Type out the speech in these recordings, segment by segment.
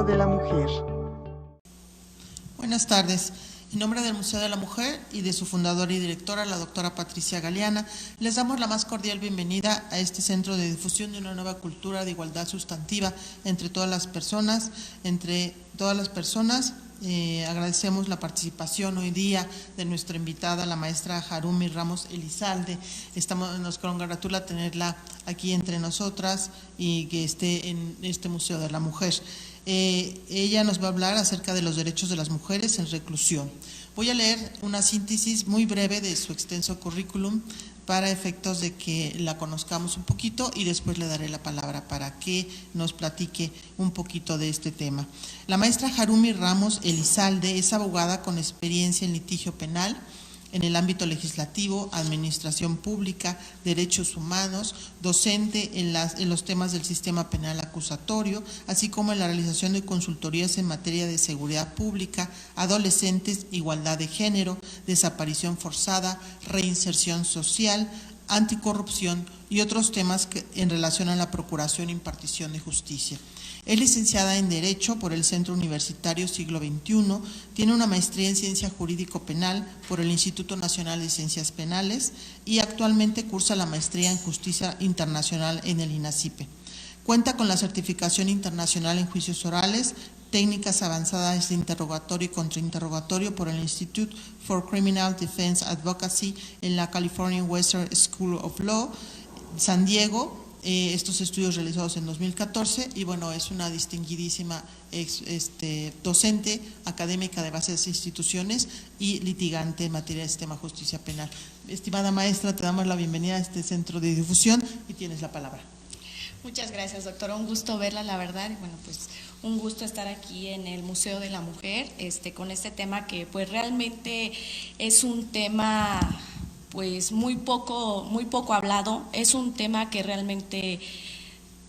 de la Mujer. Buenas tardes. En nombre del Museo de la Mujer y de su fundadora y directora, la doctora Patricia Galeana, les damos la más cordial bienvenida a este centro de difusión de una nueva cultura de igualdad sustantiva entre todas las personas. Agradecemos la participación hoy día de nuestra invitada, la maestra Harumi Ramos Elizalde. Nos congratula tenerla aquí entre nosotras y que esté en este Museo de la Mujer. Ella nos va a hablar acerca de los derechos de las mujeres en reclusión. Voy a leer una síntesis muy breve de su extenso currículum para efectos de que la conozcamos un poquito y después le daré la palabra para que nos platique un poquito de este tema. La maestra Harumi Ramos Elizalde es abogada con experiencia en litigio penal, en el ámbito legislativo, administración pública, derechos humanos, docente en los temas del sistema penal acusatorio, así como en la realización de consultorías en materia de seguridad pública, adolescentes, igualdad de género, desaparición forzada, reinserción social, anticorrupción y otros temas en relación a la procuración e impartición de justicia. Es licenciada en Derecho por el Centro Universitario Siglo XXI, tiene una maestría en Ciencia Jurídico Penal por el Instituto Nacional de Ciencias Penales y actualmente cursa la maestría en Justicia Internacional en el INACIPE. Cuenta con la certificación internacional en juicios orales, técnicas avanzadas de interrogatorio y contrainterrogatorio por el Institute for Criminal Defense Advocacy en la California Western School of Law, San Diego. Estos estudios realizados en 2014 y bueno, es una distinguidísima docente académica de varias instituciones y litigante en materia de sistema de justicia penal. Estimada maestra, te damos la bienvenida a este centro de difusión y tienes la palabra. Muchas gracias, doctora. Un gusto verla, la verdad. Y bueno, pues un gusto estar aquí en el Museo de la Mujer con este tema que pues realmente es un tema pues muy poco hablado. Es un tema que realmente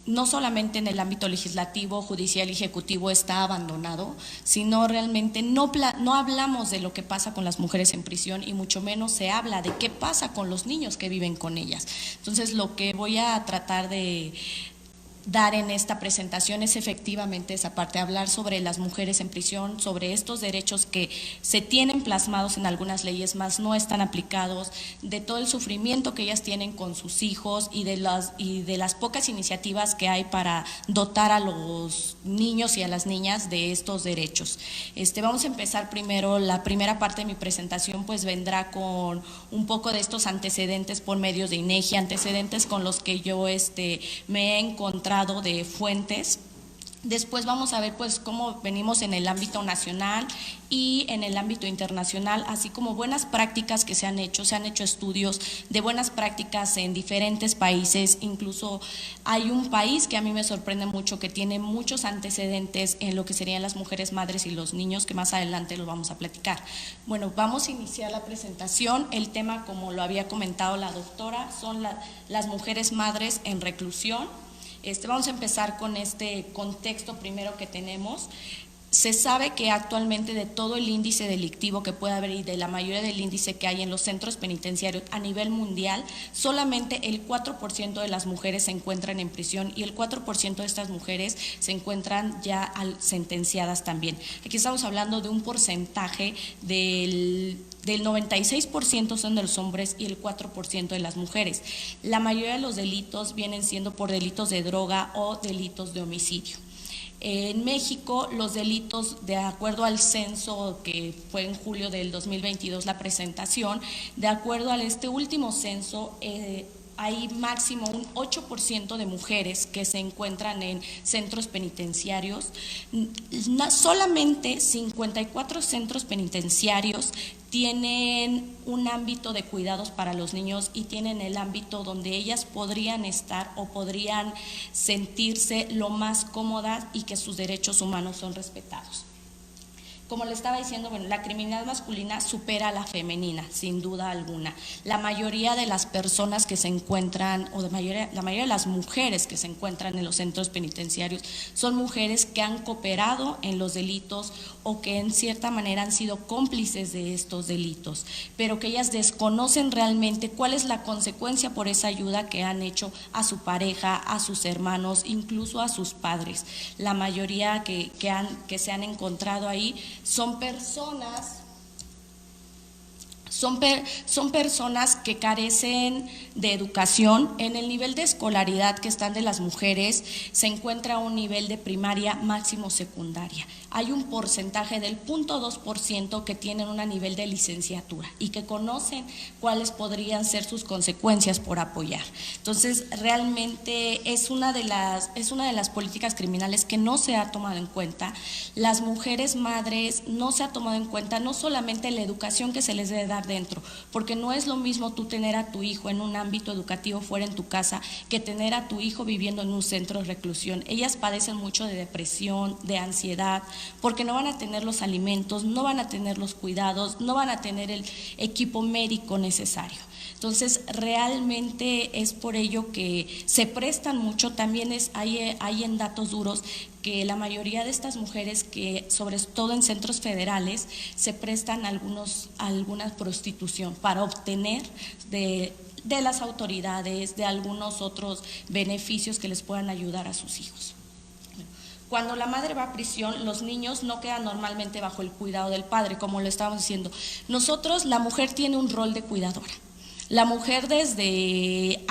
no solamente en el ámbito legislativo, judicial y ejecutivo está abandonado, sino realmente no hablamos de lo que pasa con las mujeres en prisión y mucho menos se habla de qué pasa con los niños que viven con ellas. Entonces, lo que voy a tratar de dar en esta presentación es efectivamente esa parte, hablar sobre las mujeres en prisión, sobre estos derechos que se tienen plasmados en algunas leyes, más no están aplicados, de todo el sufrimiento que ellas tienen con sus hijos y de las pocas iniciativas que hay para dotar a los niños y a las niñas de estos derechos. Vamos a empezar primero, la primera parte de mi presentación pues vendrá con un poco de estos antecedentes por medios de INEGI, antecedentes con los que yo me he encontrado de fuentes. Después vamos a ver pues cómo venimos en el ámbito nacional y en el ámbito internacional, así como buenas prácticas que se han hecho estudios de buenas prácticas en diferentes países. Incluso hay un país que a mí me sorprende mucho, que tiene muchos antecedentes en lo que serían las mujeres madres y los niños, que más adelante los vamos a platicar. Bueno, vamos a iniciar la presentación. El tema, como lo había comentado la doctora, son las mujeres madres en reclusión. Vamos a empezar con este contexto primero que tenemos. Se sabe que actualmente de todo el índice delictivo que puede haber y de la mayoría del índice que hay en los centros penitenciarios a nivel mundial, solamente el 4% de las mujeres se encuentran en prisión y el 4% de estas mujeres se encuentran ya sentenciadas también. Aquí estamos hablando de un porcentaje del 96% son de los hombres y el 4% de las mujeres. La mayoría de los delitos vienen siendo por delitos de droga o delitos de homicidio. En México, los delitos, de acuerdo al censo que fue en julio del 2022 la presentación, de acuerdo a este último censo, hay máximo un 8% de mujeres que se encuentran en centros penitenciarios. Solamente 54 centros penitenciarios tienen un ámbito de cuidados para los niños y tienen el ámbito donde ellas podrían estar o podrían sentirse lo más cómodas y que sus derechos humanos son respetados. Como le estaba diciendo, bueno, la criminalidad masculina supera a la femenina, sin duda alguna. La mayoría de las personas que se encuentran, o la mayoría de las mujeres que se encuentran en los centros penitenciarios, son mujeres que han cooperado en los delitos o que en cierta manera han sido cómplices de estos delitos, pero que ellas desconocen realmente cuál es la consecuencia por esa ayuda que han hecho a su pareja, a sus hermanos, incluso a sus padres. La mayoría que se han encontrado ahí son personas que carecen de educación. En el nivel de escolaridad que están de las mujeres se encuentra un nivel de primaria máximo secundaria. Hay un porcentaje del 0.2% que tienen un nivel de licenciatura y que conocen cuáles podrían ser sus consecuencias por apoyar. Entonces, realmente es una de las políticas criminales que no se ha tomado en cuenta. Las mujeres madres no se ha tomado en cuenta no solamente la educación que se les debe dar dentro, porque no es lo mismo tú tener a tu hijo en un ámbito educativo fuera en tu casa que tener a tu hijo viviendo en un centro de reclusión. Ellas padecen mucho de depresión, de ansiedad, porque no van a tener los alimentos, no van a tener los cuidados, no van a tener el equipo médico necesario. Entonces, realmente es por ello que se prestan mucho. También hay en datos duros que la mayoría de estas mujeres, que sobre todo en centros federales, se prestan a alguna prostitución para obtener de las autoridades, de algunos otros beneficios que les puedan ayudar a sus hijos. Cuando la madre va a prisión, los niños no quedan normalmente bajo el cuidado del padre, como lo estábamos diciendo. Nosotros, la mujer tiene un rol de cuidadora. La mujer desde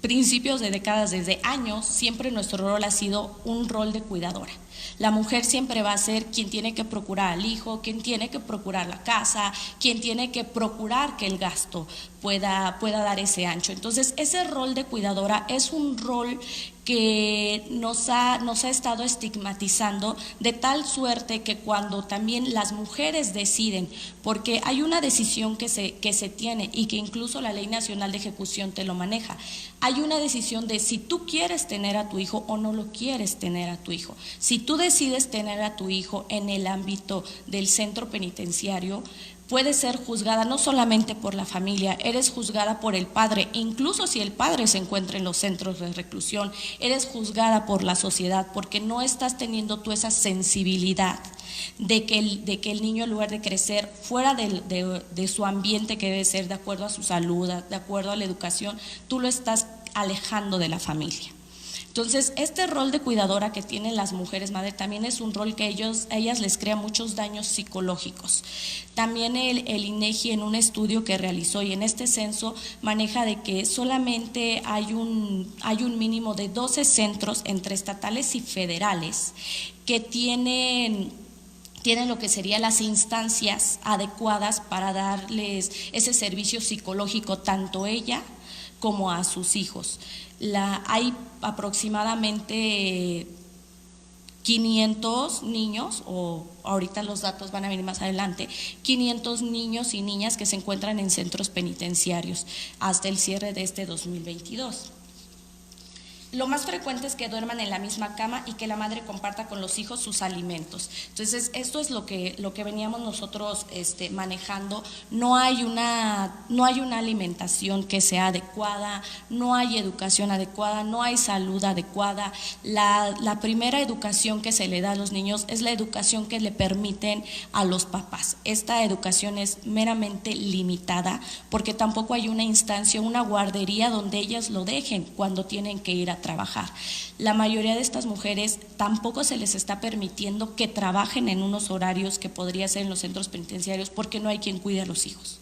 principios de décadas, desde años, siempre nuestro rol ha sido un rol de cuidadora. La mujer siempre va a ser quien tiene que procurar al hijo, quien tiene que procurar la casa, quien tiene que procurar que el gasto pueda dar ese ancho. Entonces, ese rol de cuidadora es un rol que nos ha estado estigmatizando, de tal suerte que cuando también las mujeres deciden, porque hay una decisión que se tiene y que incluso la Ley Nacional de Ejecución te lo maneja, hay una decisión de si tú quieres tener a tu hijo o no lo quieres tener a tu hijo. Si tú decides tener a tu hijo en el ámbito del centro penitenciario, puedes ser juzgada no solamente por la familia, eres juzgada por el padre, incluso si el padre se encuentra en los centros de reclusión, eres juzgada por la sociedad porque no estás teniendo tú esa sensibilidad de que el niño, en lugar de crecer fuera de su ambiente que debe ser de acuerdo a su salud, de acuerdo a la educación, tú lo estás alejando de la familia. Entonces, este rol de cuidadora que tienen las mujeres madre también es un rol que a ellas les crea muchos daños psicológicos. También el INEGI, en un estudio que realizó y en este censo, maneja de que solamente hay un mínimo de 12 centros entre estatales y federales que tienen lo que serían las instancias adecuadas para darles ese servicio psicológico tanto a ella como a sus hijos. Hay aproximadamente 500 niños, o ahorita los datos van a venir más adelante, 500 niños y niñas que se encuentran en centros penitenciarios hasta el cierre de este 2022. Lo más frecuente es que duerman en la misma cama y que la madre comparta con los hijos sus alimentos. Entonces, esto es lo que veníamos nosotros manejando. No hay una alimentación que sea adecuada, no hay educación adecuada, no hay salud adecuada. La primera educación que se le da a los niños es la educación que le permiten a los papás. Esta educación es meramente limitada porque tampoco hay una instancia, una guardería donde ellas lo dejen cuando tienen que ir a trabajar. La mayoría de estas mujeres tampoco se les está permitiendo que trabajen en unos horarios que podría ser en los centros penitenciarios porque no hay quien cuide a los hijos.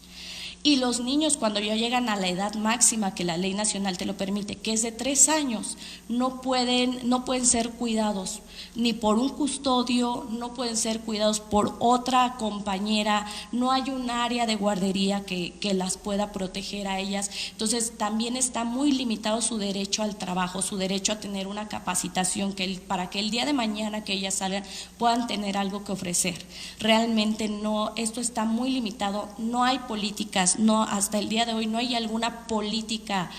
Y los niños, cuando ya llegan a la edad máxima que la ley nacional te lo permite, que es de 3 años, no pueden ser cuidados ni por un custodio, no pueden ser cuidados por otra compañera, no hay un área de guardería que las pueda proteger a ellas. Entonces también está muy limitado su derecho al trabajo, su derecho a tener una capacitación para que el día de mañana que ellas salgan puedan tener algo que ofrecer. Realmente no, esto está muy limitado, no hay políticas. No, hasta el día de hoy no hay alguna política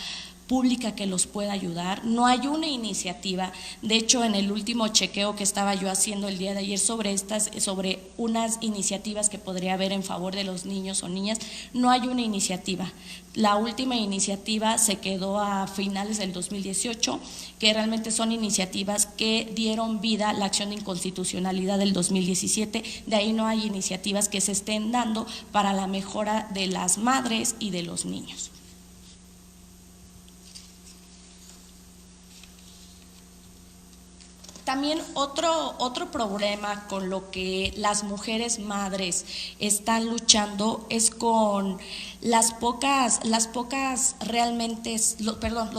pública que los pueda ayudar. No hay una iniciativa. De hecho, en el último chequeo que estaba yo haciendo el día de ayer sobre unas iniciativas que podría haber en favor de los niños o niñas, no hay una iniciativa. La última iniciativa se quedó a finales del 2018, que realmente son iniciativas que dieron vida a la acción de inconstitucionalidad del 2017. De ahí no hay iniciativas que se estén dando para la mejora de las madres y de los niños. También otro problema con lo que las mujeres madres están luchando es con los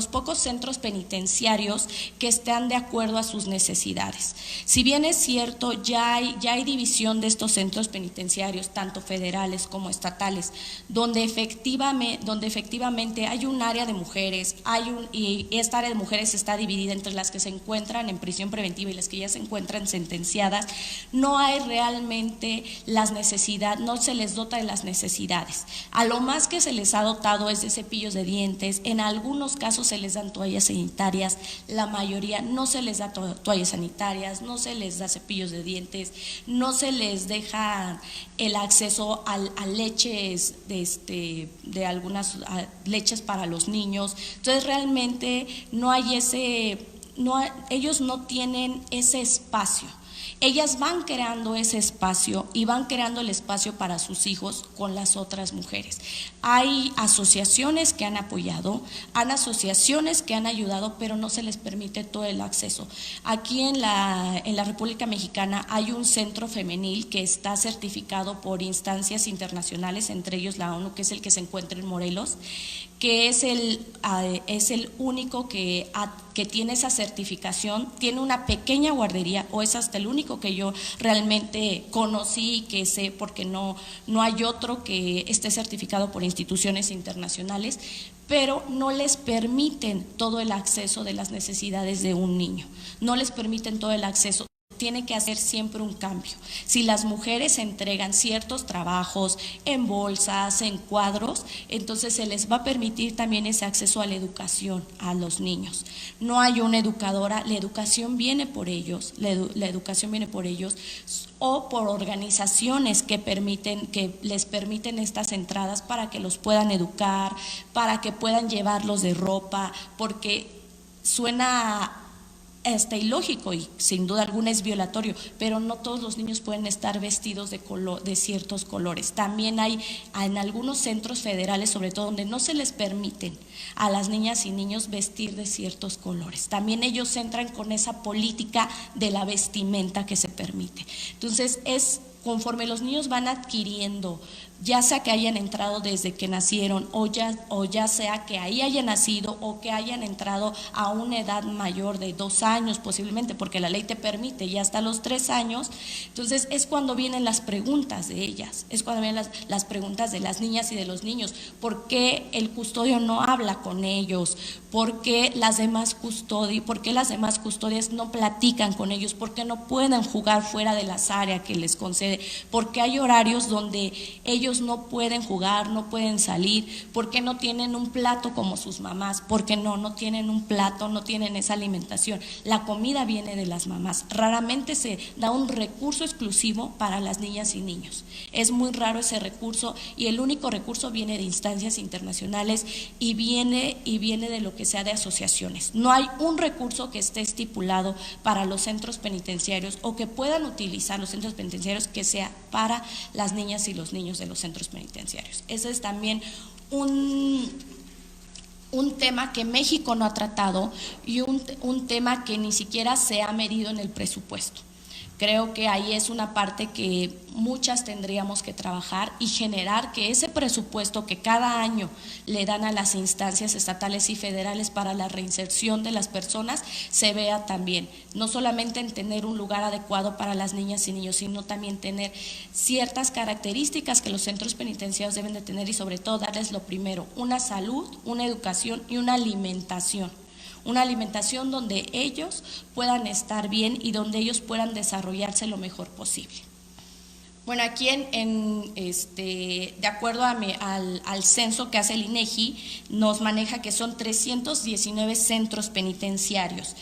pocos centros penitenciarios que están de acuerdo a sus necesidades. Si bien es cierto, ya hay división de estos centros penitenciarios, tanto federales como estatales, donde efectivamente hay un área de mujeres, y esta área de mujeres está dividida entre las que se encuentran en prisión preventiva y las que ya se encuentran sentenciadas. No hay realmente las necesidades, no se les dota de las necesidades. A lo más que se les ha dotado es de cepillos de dientes, en algunos casos se les dan toallas sanitarias, la mayoría no se les da toallas sanitarias, no se les da cepillos de dientes, no se les deja el acceso a leches de algunas leches para los niños. Entonces realmente no hay ellos no tienen ese espacio. Ellas van creando ese espacio y van creando el espacio para sus hijos con las otras mujeres. Hay asociaciones que han apoyado, hay asociaciones que han ayudado, pero no se les permite todo el acceso. Aquí en la República Mexicana hay un centro femenil que está certificado por instancias internacionales, entre ellos la ONU, que es el que se encuentra en Morelos, que es el único que tiene esa certificación, tiene una pequeña guardería, o es hasta el único que yo realmente conocí y que sé, porque no hay otro que esté certificado por instituciones internacionales, pero no les permiten todo el acceso de las necesidades de un niño, no les permiten todo el acceso. Tiene que hacer siempre un cambio. Si las mujeres entregan ciertos trabajos en bolsas, en cuadros, entonces se les va a permitir también ese acceso a la educación a los niños. No hay una educadora, la educación viene por ellos, la educación viene por ellos, o por organizaciones que les permiten estas entradas para que los puedan educar, para que puedan llevarlos de ropa, porque suena ilógico y sin duda alguna es violatorio, pero no todos los niños pueden estar vestidos de ciertos colores. También hay en algunos centros federales, sobre todo, donde no se les permiten a las niñas y niños vestir de ciertos colores. También ellos entran con esa política de la vestimenta que se permite. Entonces conforme los niños van adquiriendo, ya sea que hayan entrado desde que nacieron o ya sea que ahí hayan nacido o que hayan entrado a una edad mayor de 2 años posiblemente, porque la ley te permite ya hasta los 3 años, entonces es cuando vienen las preguntas de ellas, es cuando vienen las preguntas de las niñas y de los niños. ¿Por qué el custodio no habla con ellos? ¿Por qué las demás custodias no platican con ellos? ¿Por qué no pueden jugar fuera de las áreas que les concede? ¿Por qué hay horarios donde ellos no pueden jugar, no pueden salir? ¿Por qué no tienen un plato como sus mamás? ¿Por qué no tienen un plato, no tienen esa alimentación? La comida viene de las mamás. Raramente se da un recurso exclusivo para las niñas y niños. Es muy raro ese recurso, y el único recurso viene de instancias internacionales y viene de lo que sea de asociaciones. No hay un recurso que esté estipulado para los centros penitenciarios o que puedan utilizar los centros penitenciarios que sea para las niñas y los niños de los centros penitenciarios. Ese es también un tema que México no ha tratado y un tema que ni siquiera se ha medido en el presupuesto. Creo que ahí es una parte que muchas tendríamos que trabajar y generar que ese presupuesto que cada año le dan a las instancias estatales y federales para la reinserción de las personas se vea también, no solamente en tener un lugar adecuado para las niñas y niños, sino también tener ciertas características que los centros penitenciarios deben de tener, y sobre todo darles lo primero, una salud, una educación y una alimentación donde ellos puedan estar bien y donde ellos puedan desarrollarse lo mejor posible. Bueno, aquí de acuerdo al censo que hace el INEGI, nos maneja que son 319 centros penitenciarios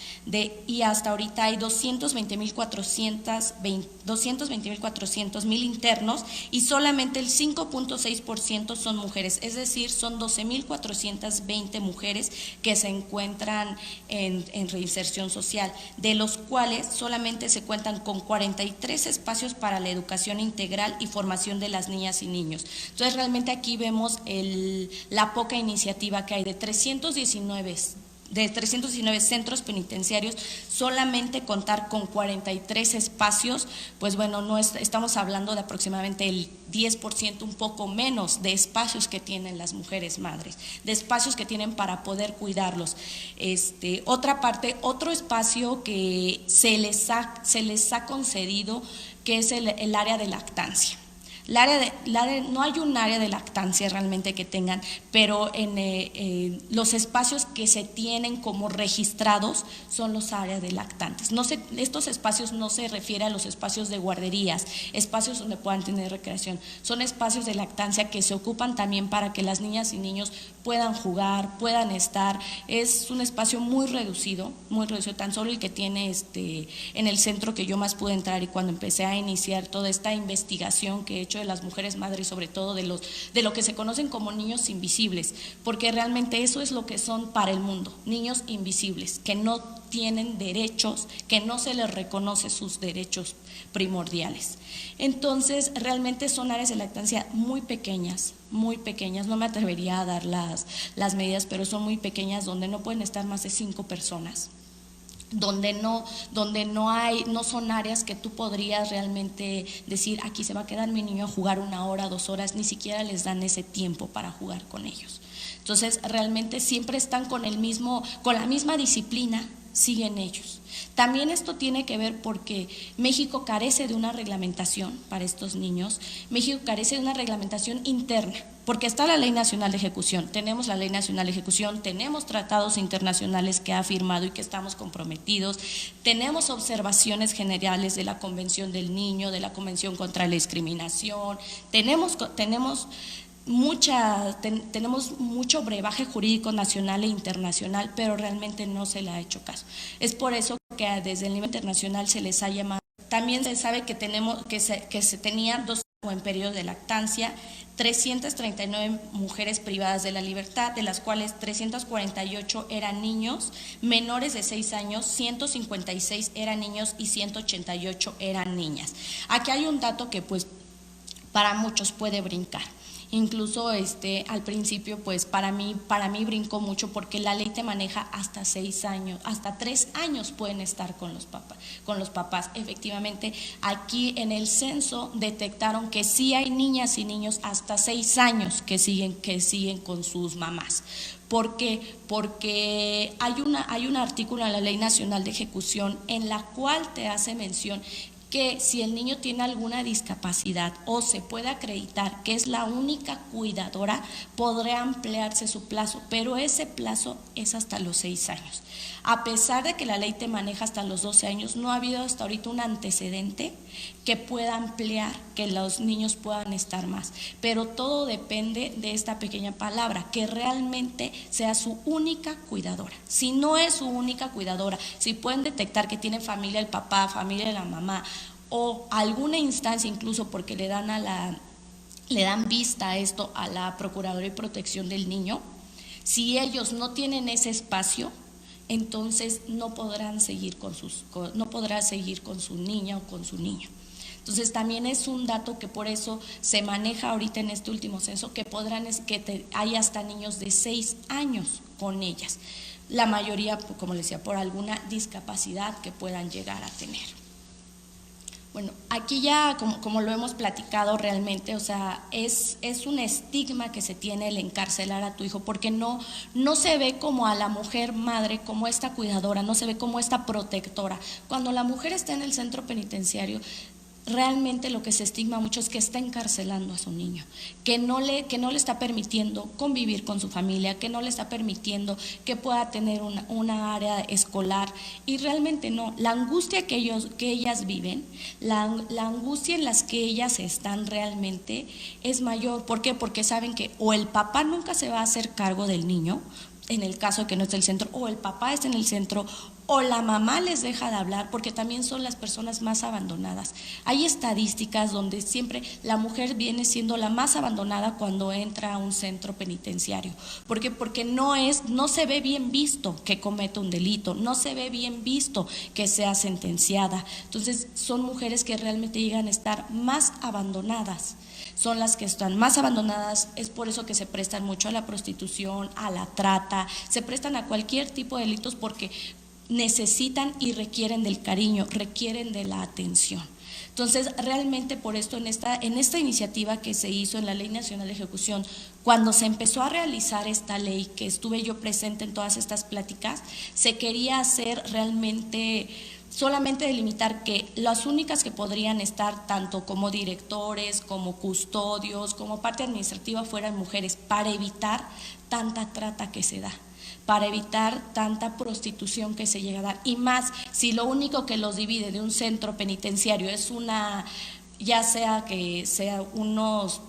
y hasta ahorita hay 220.400 internos y solamente el 5.6% son mujeres, es decir, son 12.420 mujeres que se encuentran en reinserción social, de los cuales solamente se cuentan con 43 espacios para la educación integral y formación de las niñas y niños. Entonces realmente aquí vemos la poca iniciativa que hay de 319 centros penitenciarios, solamente contar con 43 espacios, pues bueno, estamos hablando de aproximadamente el 10%, un poco menos de espacios que tienen las mujeres madres, de espacios que tienen para poder cuidarlos. Otro espacio que se les ha concedido, que es el área de lactancia. No hay un área de lactancia realmente que tengan, pero los espacios que se tienen como registrados son los áreas de lactantes. Estos espacios no se refieren a los espacios de guarderías, espacios donde puedan tener recreación, son espacios de lactancia que se ocupan también para que las niñas y niños puedan jugar, puedan estar. Es un espacio muy reducido, tan solo el que tiene en el centro que yo más pude entrar, y cuando empecé a iniciar toda esta investigación que he hecho de las mujeres madres, sobre todo de lo que se conocen como niños invisibles, porque realmente eso es lo que son para el mundo, niños invisibles, que no tienen derechos, que no se les reconoce sus derechos primordiales. Entonces, realmente son áreas de lactancia muy pequeñas, no me atrevería a dar las medidas, pero son muy pequeñas, donde no pueden estar más de 5 personas. Donde no son áreas que tú podrías realmente decir, aquí se va a quedar mi niño a jugar 1 hora, 2 horas, ni siquiera les dan ese tiempo para jugar con ellos. Entonces, realmente siempre están con la misma disciplina, siguen ellos. También esto tiene que ver porque México carece de una reglamentación para estos niños, México carece de una reglamentación interna, porque está la Ley Nacional de Ejecución, tenemos la Ley Nacional de Ejecución, tenemos tratados internacionales que ha firmado y que estamos comprometidos, tenemos observaciones generales de la Convención del Niño, de la Convención contra la Discriminación, tenemos mucho brebaje jurídico nacional e internacional, pero realmente no se le ha hecho caso. Es por eso que desde el nivel internacional se les ha llamado. También se sabe que se tenían 2 en periodo de lactancia, 339 mujeres privadas de la libertad, de las cuales 348 eran niños menores de 6 años, 156 eran niños y 188 eran niñas. Aquí hay un dato que pues para muchos puede brincar. Incluso al principio pues para mí brincó mucho, porque la ley te maneja hasta 6 años, hasta 3 años pueden estar con los papás. Efectivamente, aquí en el censo detectaron que sí hay niñas y niños hasta 6 años que siguen con sus mamás. ¿Por qué? Porque hay un artículo en la Ley Nacional de Ejecución en la cual te hace mención que si el niño tiene alguna discapacidad o se puede acreditar que es la única cuidadora, podrá ampliarse su plazo, pero ese plazo es hasta los 6 años. A pesar de que la ley te maneja hasta los 12 años, no ha habido hasta ahorita un antecedente que pueda ampliar, que los niños puedan estar más. Pero todo depende de esta pequeña palabra, que realmente sea su única cuidadora. Si no es su única cuidadora, si pueden detectar que tiene familia el papá, familia la mamá, o alguna instancia incluso porque le dan vista a esto a la Procuraduría y Protección del Niño, si ellos no tienen ese espacio, entonces no podrá seguir con su niña o con su niño. Entonces también es un dato que por eso se maneja ahorita en este último censo, que hay hasta niños de 6 años con ellas. La mayoría, como les decía, por alguna discapacidad que puedan llegar a tener. Bueno, aquí ya como lo hemos platicado realmente, o sea, es un estigma que se tiene el encarcelar a tu hijo, porque no se ve como a la mujer madre, como esta cuidadora, no se ve como esta protectora. Cuando la mujer está en el centro penitenciario, realmente lo que se estigma mucho es que está encarcelando a su niño, que no le está permitiendo convivir con su familia, que no le está permitiendo que pueda tener una área escolar, y realmente no. La angustia que ellas viven, la angustia en las que ellas están realmente es mayor. ¿Por qué? Porque saben que o el papá nunca se va a hacer cargo del niño, en el caso de que no esté el centro, o el papá está en el centro, o la mamá les deja de hablar, porque también son las personas más abandonadas. Hay estadísticas donde siempre la mujer viene siendo la más abandonada cuando entra a un centro penitenciario. ¿Por qué? Porque no se ve bien visto que cometa un delito, no se ve bien visto que sea sentenciada. Entonces son mujeres que realmente llegan a estar más abandonadas. Son las que están más abandonadas, es por eso que se prestan mucho a la prostitución, a la trata, se prestan a cualquier tipo de delitos porque necesitan y requieren del cariño, requieren de la atención. Entonces, realmente por esto en esta iniciativa que se hizo en la Ley Nacional de Ejecución, cuando se empezó a realizar esta ley, que estuve yo presente en todas estas pláticas, se quería hacer realmente solamente delimitar que las únicas que podrían estar tanto como directores, como custodios, como parte administrativa fueran mujeres, para evitar tanta trata que se da, para evitar tanta prostitución que se llega a dar, y más si lo único que los divide de un centro penitenciario es ya sea que sea unos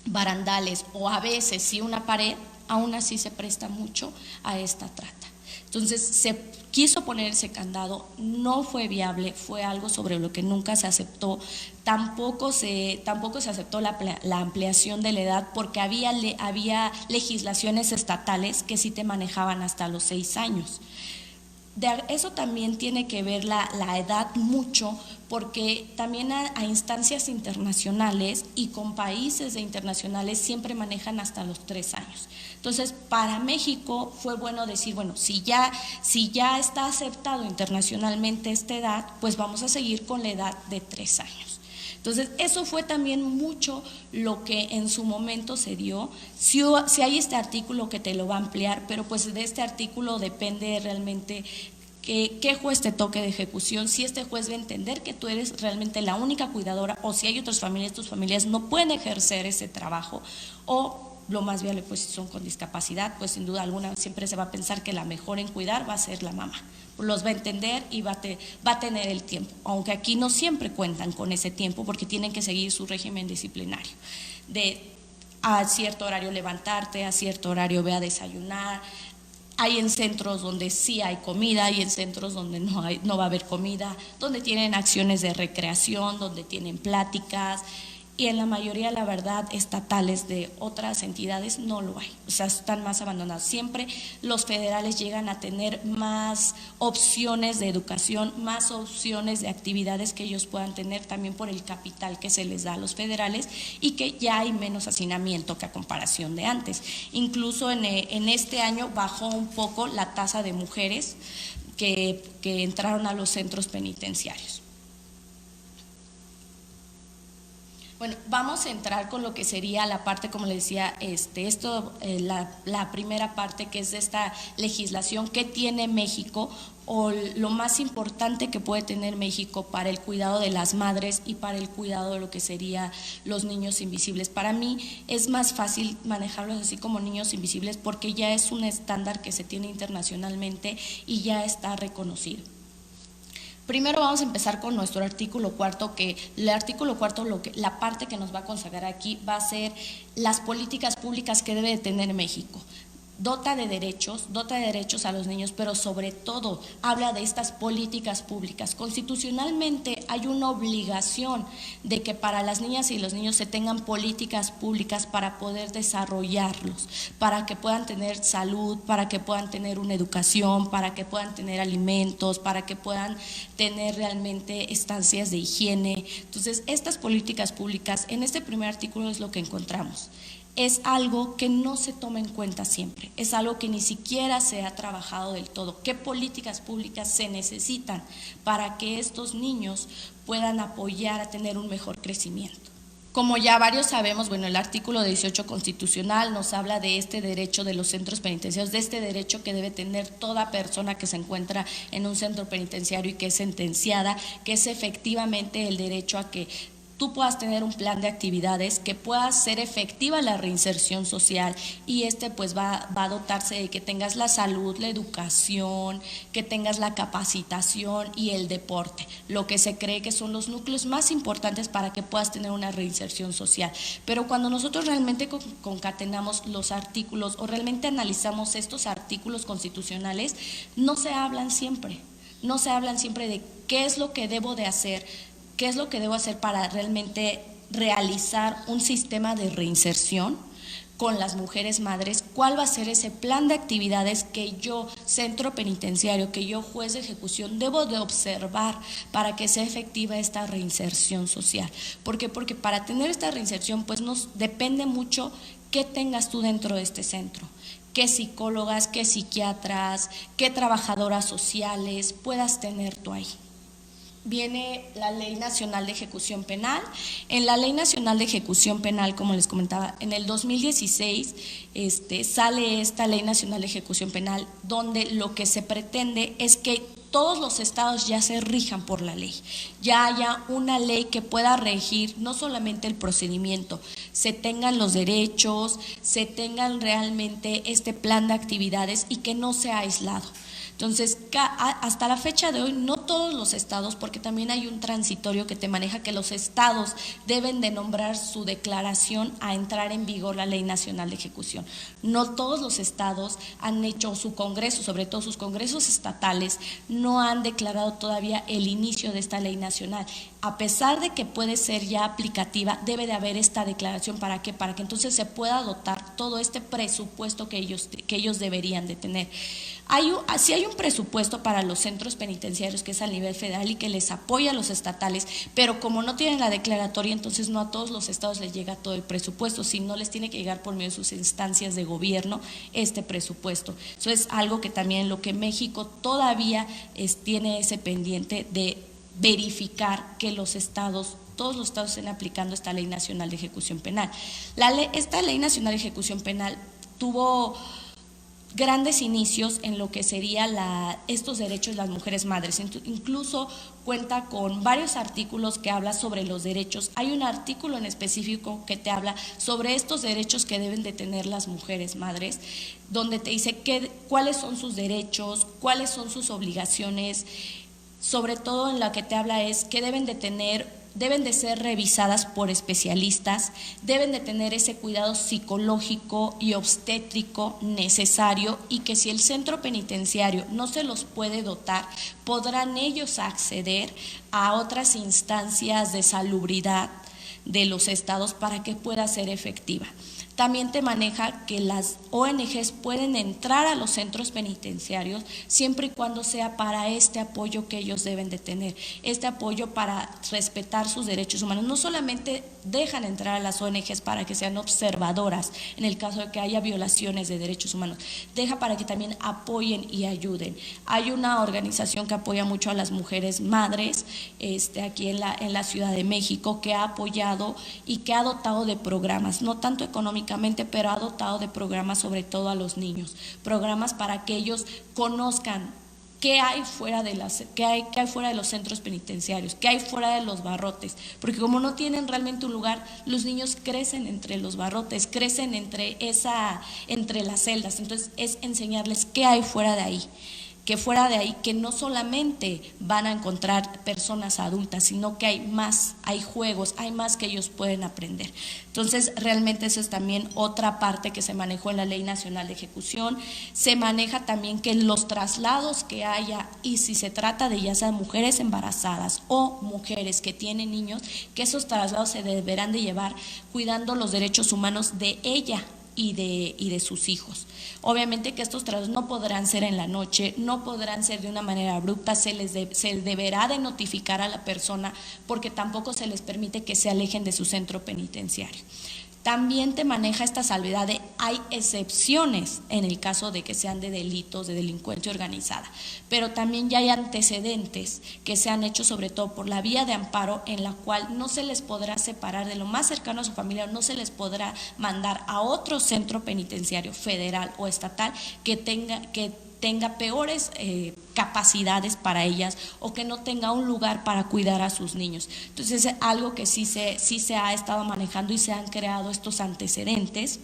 barandales o a veces sí una pared, aún así se presta mucho a esta trata. Entonces se quiso poner ese candado, no fue viable, fue algo sobre lo que nunca se aceptó. Tampoco se aceptó la ampliación de la edad, porque había legislaciones estatales que sí te manejaban hasta los 6 años. Eso también tiene que ver la edad mucho, porque también a instancias internacionales y con países internacionales siempre manejan hasta los 3 años. Entonces, para México fue bueno decir, bueno, si ya está aceptado internacionalmente esta edad, pues vamos a seguir con la edad de 3 años. Entonces, eso fue también mucho lo que en su momento se dio. Si hay este artículo que te lo va a ampliar, pero pues de este artículo depende realmente qué juez te toque de ejecución, si este juez va a entender que tú eres realmente la única cuidadora, o si hay otras familias, tus familias no pueden ejercer ese trabajo, o lo más viable, pues si son con discapacidad, pues sin duda alguna siempre se va a pensar que la mejor en cuidar va a ser la mamá. Los va a entender y va a tener el tiempo, aunque aquí no siempre cuentan con ese tiempo porque tienen que seguir su régimen disciplinario, de a cierto horario levantarte, a cierto horario ve a desayunar. Hay en centros donde sí hay comida, hay en centros donde no va a haber comida, donde tienen acciones de recreación, donde tienen pláticas. Y en la mayoría, la verdad, estatales de otras entidades no lo hay, o sea, están más abandonados. Siempre los federales llegan a tener más opciones de educación, más opciones de actividades que ellos puedan tener, también por el capital que se les da a los federales, y que ya hay menos hacinamiento que a comparación de antes. Incluso en este año bajó un poco la tasa de mujeres que entraron a los centros penitenciarios. Bueno, vamos a entrar con lo que sería la parte, como les decía, la primera parte, que es de esta legislación que tiene México, o lo más importante que puede tener México para el cuidado de las madres y para el cuidado de lo que sería los niños invisibles. Para mí es más fácil manejarlos así como niños invisibles, porque ya es un estándar que se tiene internacionalmente y ya está reconocido. Primero vamos a empezar con nuestro artículo 4, que el artículo 4, la parte que nos va a consagrar aquí va a ser las políticas públicas que debe de tener México. Dota de derechos a los niños, pero sobre todo habla de estas políticas públicas. Constitucionalmente hay una obligación de que para las niñas y los niños se tengan políticas públicas para poder desarrollarlos, para que puedan tener salud, para que puedan tener una educación, para que puedan tener alimentos, para que puedan tener realmente estancias de higiene. Entonces, estas políticas públicas, en este primer artículo es lo que encontramos. Es algo que no se toma en cuenta siempre, es algo que ni siquiera se ha trabajado del todo. ¿Qué políticas públicas se necesitan para que estos niños puedan apoyar a tener un mejor crecimiento? Como ya varios sabemos, bueno, el artículo 18 constitucional nos habla de este derecho de los centros penitenciarios, de este derecho que debe tener toda persona que se encuentra en un centro penitenciario y que es sentenciada, que es efectivamente el derecho a que tú puedas tener un plan de actividades, que pueda ser efectiva la reinserción social y pues va a dotarse de que tengas la salud, la educación, que tengas la capacitación y el deporte, lo que se cree que son los núcleos más importantes para que puedas tener una reinserción social. Pero cuando nosotros realmente concatenamos los artículos o realmente analizamos estos artículos constitucionales, no se hablan siempre de qué es lo que debo de hacer, qué es lo que debo hacer para realmente realizar un sistema de reinserción con las mujeres madres, cuál va a ser ese plan de actividades que yo, centro penitenciario, que yo, juez de ejecución, debo de observar para que sea efectiva esta reinserción social. ¿Por qué? Porque para tener esta reinserción, pues nos depende mucho qué tengas tú dentro de este centro, qué psicólogas, qué psiquiatras, qué trabajadoras sociales puedas tener tú ahí. Viene la Ley Nacional de Ejecución Penal. En la Ley Nacional de Ejecución Penal, como les comentaba, en el 2016 sale esta Ley Nacional de Ejecución Penal, donde lo que se pretende es que todos los estados ya se rijan por la ley, ya haya una ley que pueda regir no solamente el procedimiento, se tengan los derechos, se tengan realmente este plan de actividades y que no sea aislado. Entonces, hasta la fecha de hoy, no todos los estados, porque también hay un transitorio que te maneja que los estados deben de nombrar su declaración a entrar en vigor la Ley Nacional de Ejecución. No todos los estados han hecho su congreso, sobre todo sus congresos estatales, no han declarado todavía el inicio de esta ley nacional. A pesar de que puede ser ya aplicativa, debe de haber esta declaración. ¿Para qué? Para que entonces se pueda dotar todo este presupuesto que ellos deberían de tener. Sí hay un presupuesto para los centros penitenciarios que es a nivel federal y que les apoya a los estatales, pero como no tienen la declaratoria, entonces no a todos los estados les llega todo el presupuesto, sino les tiene que llegar por medio de sus instancias de gobierno este presupuesto. Eso es algo que también lo que México todavía tiene ese pendiente de verificar que todos los estados estén aplicando esta Ley Nacional de Ejecución Penal. Esta Ley Nacional de Ejecución Penal tuvo grandes inicios en lo que sería estos derechos de las mujeres madres. Incluso cuenta con varios artículos que habla sobre los derechos. Hay un artículo en específico que te habla sobre estos derechos que deben de tener las mujeres madres, donde te dice cuáles son sus derechos, cuáles son sus obligaciones. Sobre todo en la que te habla es que deben de ser revisadas por especialistas, deben de tener ese cuidado psicológico y obstétrico necesario, y que si el centro penitenciario no se los puede dotar, podrán ellos acceder a otras instancias de salubridad de los estados para que pueda ser efectiva. También te maneja que las ONGs pueden entrar a los centros penitenciarios siempre y cuando sea para este apoyo que ellos deben de tener, este apoyo para respetar sus derechos humanos. No solamente dejan entrar a las ONGs para que sean observadoras en el caso de que haya violaciones de derechos humanos, deja para que también apoyen y ayuden. Hay una organización que apoya mucho a las mujeres madres aquí en la Ciudad de México, que ha apoyado y que ha dotado de programas, no tanto económicamente, pero ha dotado de programas sobre todo a los niños, programas para que ellos conozcan qué hay fuera de los centros penitenciarios, qué hay fuera de los barrotes, porque como no tienen realmente un lugar, los niños crecen entre los barrotes, crecen entre las celdas. Entonces es enseñarles qué hay fuera de ahí, que no solamente van a encontrar personas adultas, sino que hay juegos, hay más que ellos pueden aprender. Entonces, realmente eso es también otra parte que se manejó en la Ley Nacional de Ejecución. Se maneja también que los traslados que haya, y si se trata de ya sean mujeres embarazadas o mujeres que tienen niños, que esos traslados se deberán de llevar cuidando los derechos humanos de ella y de sus hijos. Obviamente que estos traslados no podrán ser en la noche, no podrán ser de una manera abrupta, se deberá de notificar a la persona, porque tampoco se les permite que se alejen de su centro penitenciario. También te maneja esta salvedad de hay excepciones en el caso de que sean de delitos, de delincuencia organizada, pero también ya hay antecedentes que se han hecho sobre todo por la vía de amparo, en la cual no se les podrá separar de lo más cercano a su familia, no se les podrá mandar a otro centro penitenciario federal o estatal que tenga peores capacidades para ellas o que no tenga un lugar para cuidar a sus niños. Entonces es algo que sí se ha estado manejando y se han creado estos antecedentes.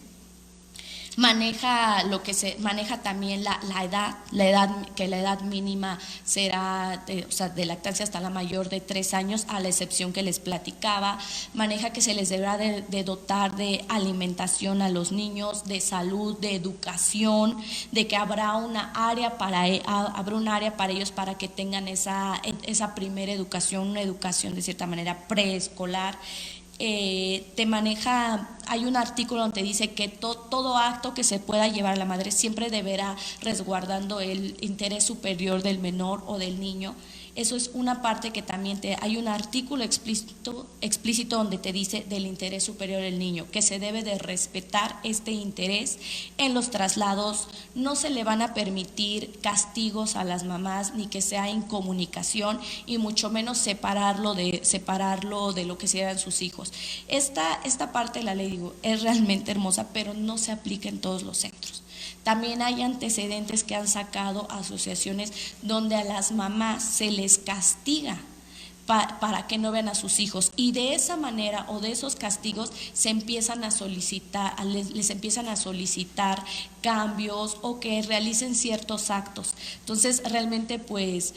Maneja también la edad mínima será de lactancia hasta la mayor de 3 años, a la excepción que les platicaba. Maneja que se les deberá de dotar de alimentación a los niños, de salud, de educación, de que habrá una área para ellos para que tengan esa primera educación, una educación de cierta manera preescolar. Te maneja, hay un artículo donde dice que todo acto que se pueda llevar a la madre siempre deberá resguardando el interés superior del menor o del niño. Eso es una parte que también hay un artículo explícito donde te dice del interés superior del niño, que se debe de respetar este interés en los traslados. No se le van a permitir castigos a las mamás, ni que sea incomunicación, y mucho menos separarlo de lo que sean sus hijos. Esta parte de la ley, digo, es realmente hermosa, pero no se aplica en todos los centros. También hay antecedentes que han sacado asociaciones donde a las mamás se les castiga para que no vean a sus hijos, y de esa manera o de esos castigos les empiezan a solicitar cambios o que realicen ciertos actos. Entonces realmente pues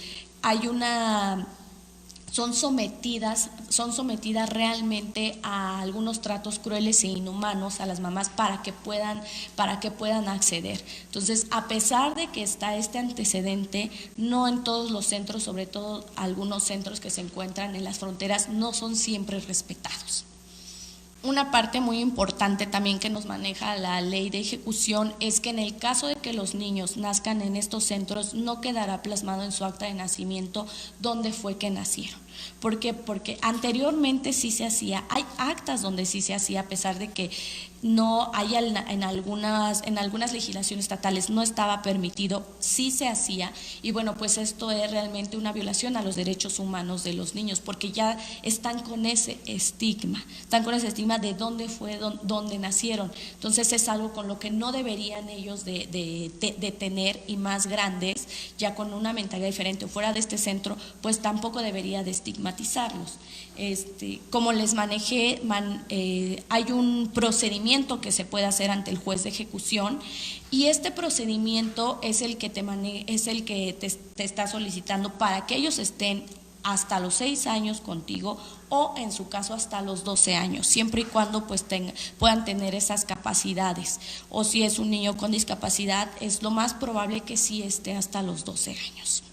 son sometidas realmente a algunos tratos crueles e inhumanos a las mamás para que puedan acceder. Entonces, a pesar de que está este antecedente, no en todos los centros, sobre todo algunos centros que se encuentran en las fronteras, no son siempre respetados. Una parte muy importante también que nos maneja la ley de ejecución es que en el caso de que los niños nazcan en estos centros, no quedará plasmado en su acta de nacimiento dónde fue que nacieron. ¿Por qué? Porque anteriormente sí se hacía, hay actas donde sí se hacía, a pesar de que no hay en algunas legislaciones estatales no estaba permitido, sí se hacía, y bueno, pues esto es realmente una violación a los derechos humanos de los niños, porque ya están con ese estigma de dónde fue, dónde nacieron. Entonces es algo con lo que no deberían ellos de tener, y más grandes, ya con una mentalidad diferente o fuera de este centro, pues tampoco debería de estigmatizarlos. Como les manejé, hay un procedimiento que se puede hacer ante el juez de ejecución, y este procedimiento es el que te está solicitando para que ellos estén hasta los 6 años contigo, o en su caso hasta los 12 años, siempre y cuando pues puedan tener esas capacidades, o si es un niño con discapacidad, es lo más probable que sí esté hasta los 12 años.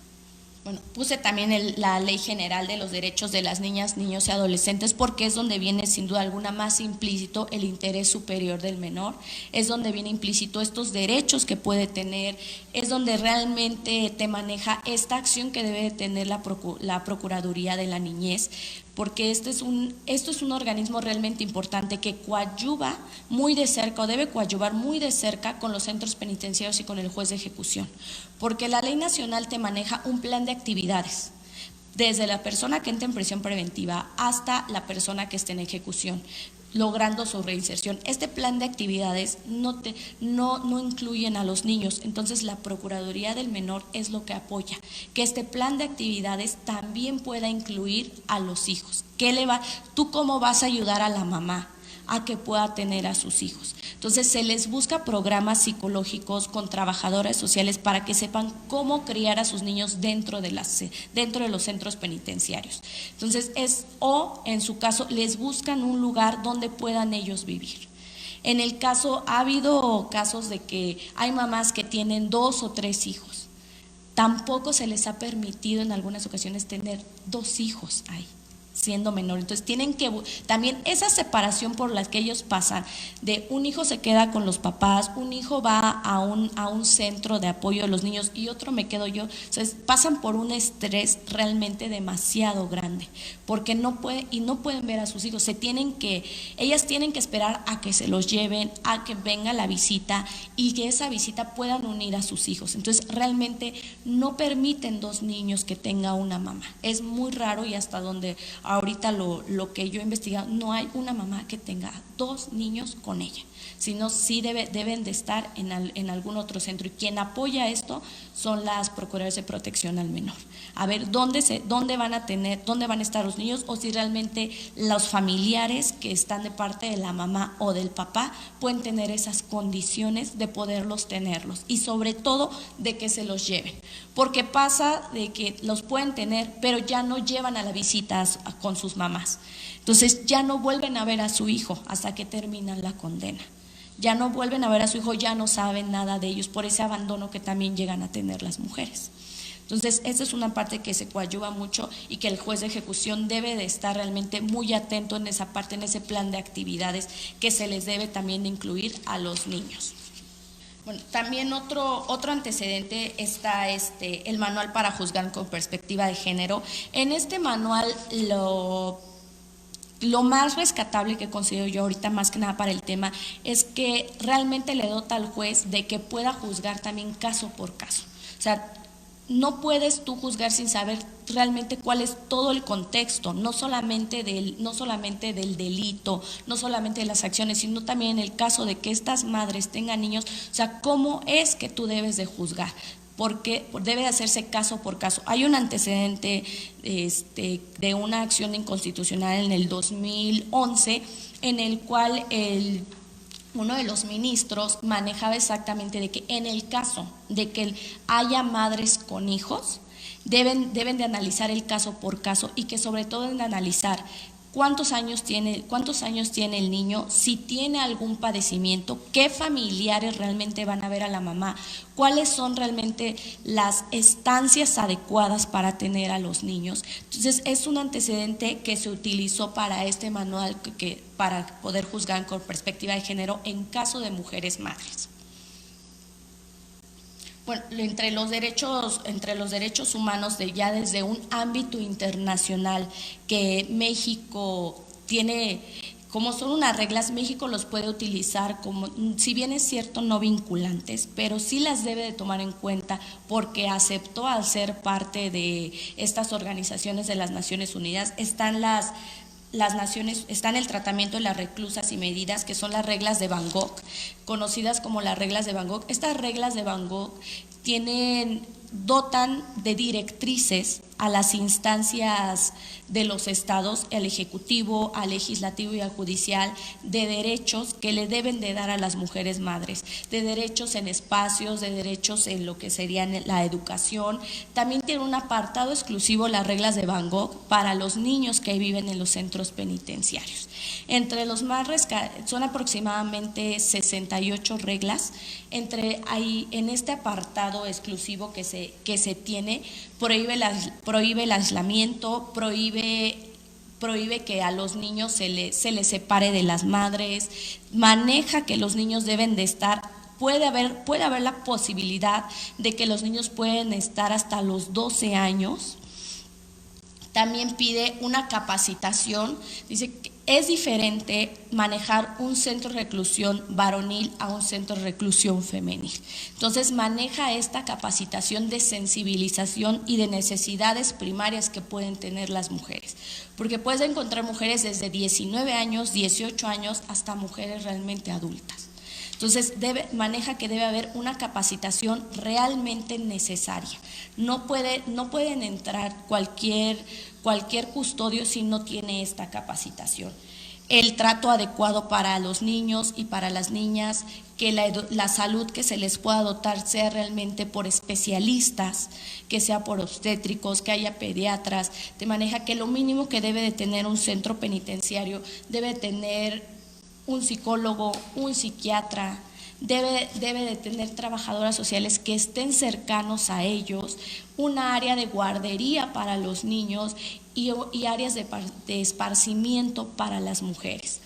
Bueno, puse también la Ley General de los Derechos de las Niñas, Niños y Adolescentes, porque es donde viene sin duda alguna más implícito el interés superior del menor, es donde viene implícito estos derechos que puede tener, es donde realmente te maneja esta acción que debe de tener la Procuraduría de la Niñez, porque esto es un organismo realmente importante que coadyuva muy de cerca, o debe coadyuvar muy de cerca con los centros penitenciarios y con el juez de ejecución, porque la ley nacional te maneja un plan de actividades, desde la persona que entra en prisión preventiva hasta la persona que esté en ejecución, logrando su reinserción. Este plan de actividades no incluyen a los niños, entonces la Procuraduría del Menor es lo que apoya, que este plan de actividades también pueda incluir a los hijos. ¿Tú cómo vas a ayudar a la mamá a que pueda tener a sus hijos? Entonces se les busca programas psicológicos con trabajadoras sociales para que sepan cómo criar a sus niños dentro de los centros penitenciarios. Entonces o en su caso les buscan un lugar donde puedan ellos vivir. En el caso, ha habido casos de que hay mamás que tienen 2 o 3 hijos. Tampoco se les ha permitido en algunas ocasiones tener 2 hijos ahí. siendo menor. Entonces tienen que también esa separación por la que ellos pasan, de un hijo se queda con los papás, un hijo va a un centro de apoyo de los niños y otro me quedo yo. Entonces pasan por un estrés realmente demasiado grande, porque no pueden ver a sus hijos. Ellas tienen que esperar a que se los lleven, a que venga la visita y que esa visita puedan unir a sus hijos. Entonces realmente no permiten dos niños que tenga una mamá. Es muy raro, y hasta donde ahorita lo que yo he investigado, no hay una mamá que tenga dos niños con ella, sino sí deben de estar en algún otro centro, y quien apoya esto son las procuradoras de protección al menor. A ver dónde van a estar los niños, o si realmente los familiares que están de parte de la mamá o del papá pueden tener esas condiciones de poderlos tenerlos, y sobre todo de que se los lleven, porque pasa de que los pueden tener pero ya no llevan a la visita con sus mamás. Entonces ya no vuelven a ver a su hijo hasta que terminan la condena. Ya no vuelven a ver a su hijo, ya no saben nada de ellos por ese abandono que también llegan a tener las mujeres. Entonces, esa es una parte que se coadyuva mucho y que el juez de ejecución debe de estar realmente muy atento en esa parte, en ese plan de actividades que se les debe también de incluir a los niños. Bueno, también otro antecedente está el manual para juzgar con perspectiva de género. En este manual lo más rescatable que considero yo ahorita, más que nada para el tema, es que realmente le dota al juez de que pueda juzgar también caso por caso. O sea, no puedes tú juzgar sin saber realmente cuál es todo el contexto, no solamente del delito, no solamente de las acciones, sino también en el caso de que estas madres tengan niños. O sea, cómo es que tú debes de juzgar, porque debe de hacerse caso por caso. Hay un antecedente de una acción inconstitucional en el 2011 en el cual uno de los ministros manejaba exactamente de que en el caso de que haya madres con hijos, deben de analizar el caso por caso, y que sobre todo deben de analizar cuántos años tiene el niño, si tiene algún padecimiento, qué familiares realmente van a ver a la mamá, cuáles son realmente las estancias adecuadas para tener a los niños. Entonces es un antecedente que se utilizó para este manual para poder juzgar con perspectiva de género en caso de mujeres madres. Bueno, entre los derechos humanos ya desde un ámbito internacional que México tiene, como son unas reglas, México los puede utilizar como, si bien es cierto, no vinculantes, pero sí las debe de tomar en cuenta porque aceptó al ser parte de estas organizaciones de las Naciones Unidas. Están están el tratamiento de las reclusas y medidas, que son las reglas de Van Gogh, conocidas como las reglas de Van Gogh. Estas reglas de Van Gogh dotan de directrices a las instancias de los estados, al ejecutivo, al legislativo y al judicial, de derechos que le deben de dar a las mujeres madres, de derechos en espacios, de derechos en lo que sería la educación. También tiene un apartado exclusivo, las reglas de Van Gogh, para los niños que viven en los centros penitenciarios. Entre los más son aproximadamente 68 reglas. En este apartado exclusivo que se tiene, prohíbe el aislamiento, prohíbe que a los niños se les separe de las madres, maneja que los niños deben de estar, puede haber la posibilidad de que los niños pueden estar hasta los 12 años. También pide una capacitación, dice que es diferente manejar un centro de reclusión varonil a un centro de reclusión femenil. Entonces maneja esta capacitación de sensibilización y de necesidades primarias que pueden tener las mujeres, porque puedes encontrar mujeres desde 19 años, 18 años, hasta mujeres realmente adultas. Entonces maneja que debe haber una capacitación realmente necesaria. No pueden entrar cualquier custodio si no tiene esta capacitación. El trato adecuado para los niños y para las niñas, que la salud que se les pueda dotar sea realmente por especialistas, que sea por obstétricos, que haya pediatras. Te maneja que lo mínimo que debe de tener un centro penitenciario debe tener un psicólogo, un psiquiatra, debe de tener trabajadoras sociales que estén cercanos a ellos, una área de guardería para los niños y áreas de esparcimiento para las mujeres.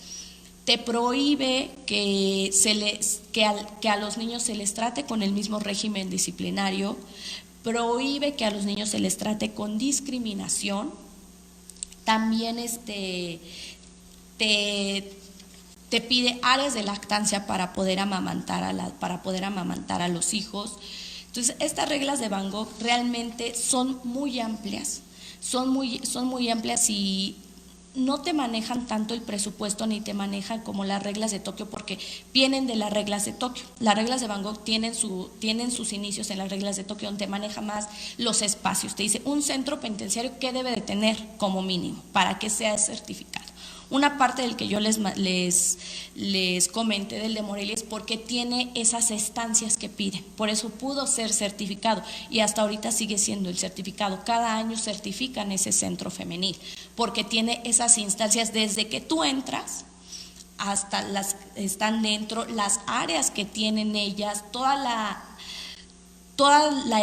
Te prohíbe que a los niños se les trate con el mismo régimen disciplinario, prohíbe que a los niños se les trate con discriminación. También te pide áreas de lactancia para poder amamantar a los hijos. Entonces, estas reglas de Van Gogh realmente son muy amplias, son muy amplias y no te manejan tanto el presupuesto ni te manejan como las reglas de Tokio, porque vienen de las reglas de Tokio. Las reglas de Van Gogh tienen sus inicios en las reglas de Tokio, donde te maneja más los espacios. Te dice un centro penitenciario qué debe de tener como mínimo para que sea certificado. Una parte del que yo les comenté del de Morelia es porque tiene esas estancias que piden, por eso pudo ser certificado y hasta ahorita sigue siendo el certificado. Cada año certifican ese centro femenil porque tiene esas instancias desde que tú entras hasta están dentro, las áreas que tienen ellas, toda la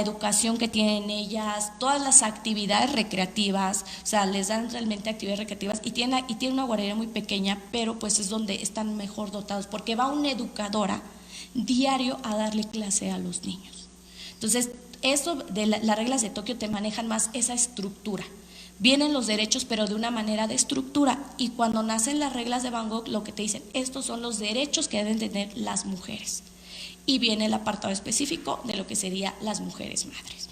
educación que tienen ellas, todas las actividades recreativas, o sea, les dan realmente actividades recreativas y tiene una guardería muy pequeña, pero pues es donde están mejor dotados, porque va una educadora diario a darle clase a los niños. Entonces, eso de las reglas de Tokio te manejan más esa estructura. Vienen los derechos, pero de una manera de estructura, y cuando nacen las reglas de Van Gogh, lo que te dicen, estos son los derechos que deben tener las mujeres. Y viene el apartado específico de lo que sería las mujeres madres.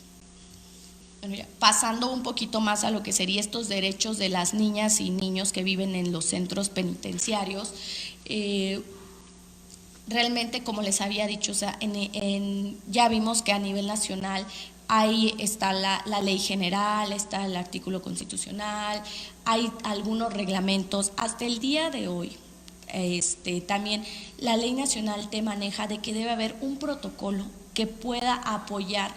Bueno, ya, pasando un poquito más a lo que serían estos derechos de las niñas y niños que viven en los centros penitenciarios, realmente, como les había dicho, o sea, ya vimos que a nivel nacional ahí está la ley general, está el artículo constitucional, hay algunos reglamentos. Hasta el día de hoy, también la ley nacional te maneja de que debe haber un protocolo que pueda apoyar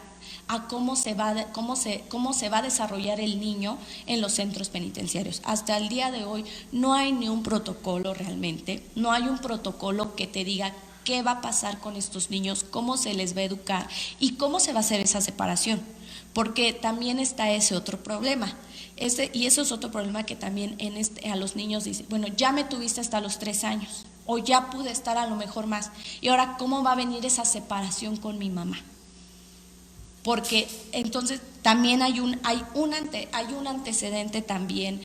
a cómo se va a desarrollar el niño en los centros penitenciarios. Hasta el día de hoy no hay ni un protocolo realmente, no hay un protocolo que te diga qué va a pasar con estos niños, cómo se les va a educar y cómo se va a hacer esa separación, porque también está ese otro problema. Y eso es otro problema que también a los niños dicen, bueno, ya me tuviste hasta los 3 años, o ya pude estar a lo mejor más, y ahora ¿cómo va a venir esa separación con mi mamá? Porque entonces también hay un antecedente también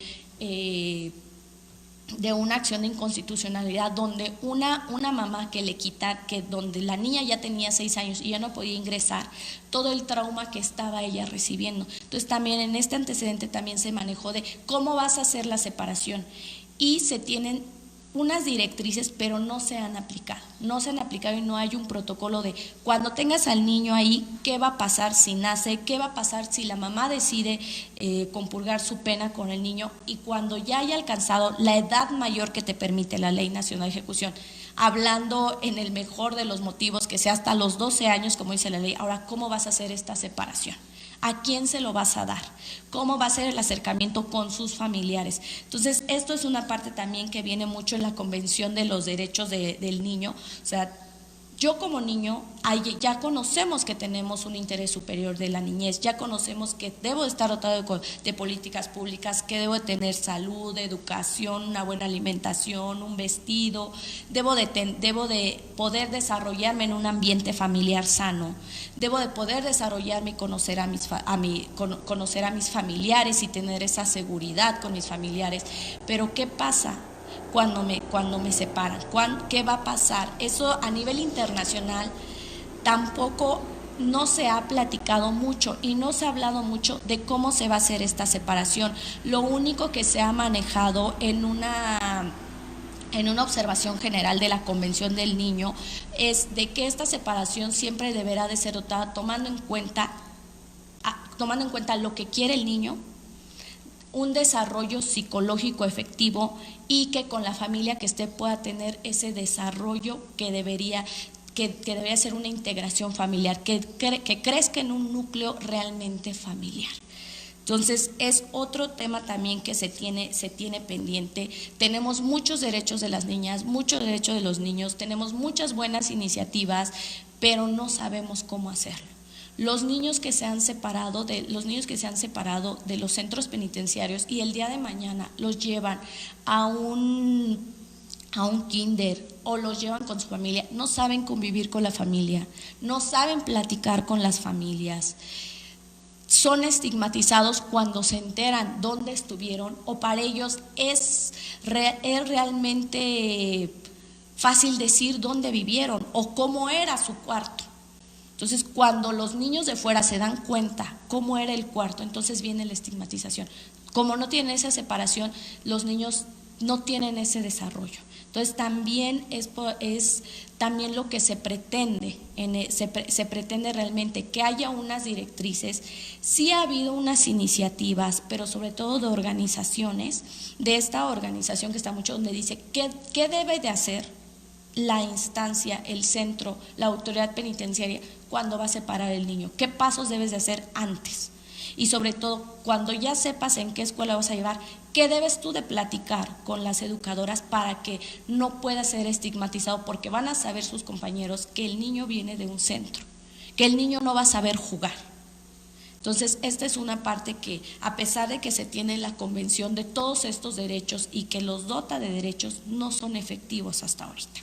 de una acción de inconstitucionalidad donde una mamá que le quita, donde la niña ya tenía 6 años y ya no podía ingresar, todo el trauma que estaba ella recibiendo. Entonces también en este antecedente también se manejó de cómo vas a hacer la separación, y se tienen unas directrices, pero no se han aplicado y no hay un protocolo de cuando tengas al niño ahí, qué va a pasar si nace, qué va a pasar si la mamá decide compurgar su pena con el niño, y cuando ya haya alcanzado la edad mayor que te permite la Ley Nacional de Ejecución, hablando en el mejor de los motivos, que sea hasta los 12 años, como dice la ley. Ahora, ¿cómo vas a hacer esta separación? ¿A quién se lo vas a dar? ¿Cómo va a ser el acercamiento con sus familiares? Entonces, esto es una parte también que viene mucho en la Convención de los Derechos del Niño. O sea, yo como niño ya conocemos que tenemos un interés superior de la niñez, ya conocemos que debo estar dotado de políticas públicas, que debo de tener salud, educación, una buena alimentación, un vestido, debo de poder desarrollarme en un ambiente familiar sano, debo de poder desarrollarme y conocer a mis familiares y tener esa seguridad con mis familiares. Pero ¿qué pasa cuando me separan? ¿Qué va a pasar? Eso a nivel internacional tampoco no se ha platicado mucho y no se ha hablado mucho de cómo se va a hacer esta separación. Lo único que se ha manejado en una observación general de la Convención del Niño es de que esta separación siempre deberá de ser dotada tomando en cuenta lo que quiere el niño, un desarrollo psicológico efectivo, y que con la familia que esté pueda tener ese desarrollo que debería ser una integración familiar, que crezca en un núcleo realmente familiar. Entonces, es otro tema también que se tiene pendiente. Tenemos muchos derechos de las niñas, muchos derechos de los niños, tenemos muchas buenas iniciativas, pero no sabemos cómo hacerlo. Los niños que se han separado de los centros penitenciarios y el día de mañana los llevan a un kinder o los llevan con su familia, no saben convivir con la familia, no saben platicar con las familias. Son estigmatizados cuando se enteran dónde estuvieron, o para ellos es realmente fácil decir dónde vivieron o cómo era su cuarto. Entonces, cuando los niños de fuera se dan cuenta cómo era el cuarto, entonces viene la estigmatización. Como no tienen esa separación, los niños no tienen ese desarrollo. Entonces, también es también lo que se pretende, se pretende realmente que haya unas directrices. Sí ha habido unas iniciativas, pero sobre todo de organizaciones, de esta organización que está mucho, donde dice qué debe de hacer la instancia, el centro, la autoridad penitenciaria cuando va a separar el niño, qué pasos debes de hacer antes. Y sobre todo, cuando ya sepas en qué escuela vas a llevar, ¿qué debes tú de platicar con las educadoras para que no pueda ser estigmatizado? Porque van a saber sus compañeros que el niño viene de un centro, que el niño no va a saber jugar. Entonces, esta es una parte que, a pesar de que se tiene la convención de todos estos derechos y que los dota de derechos, no son efectivos hasta ahorita.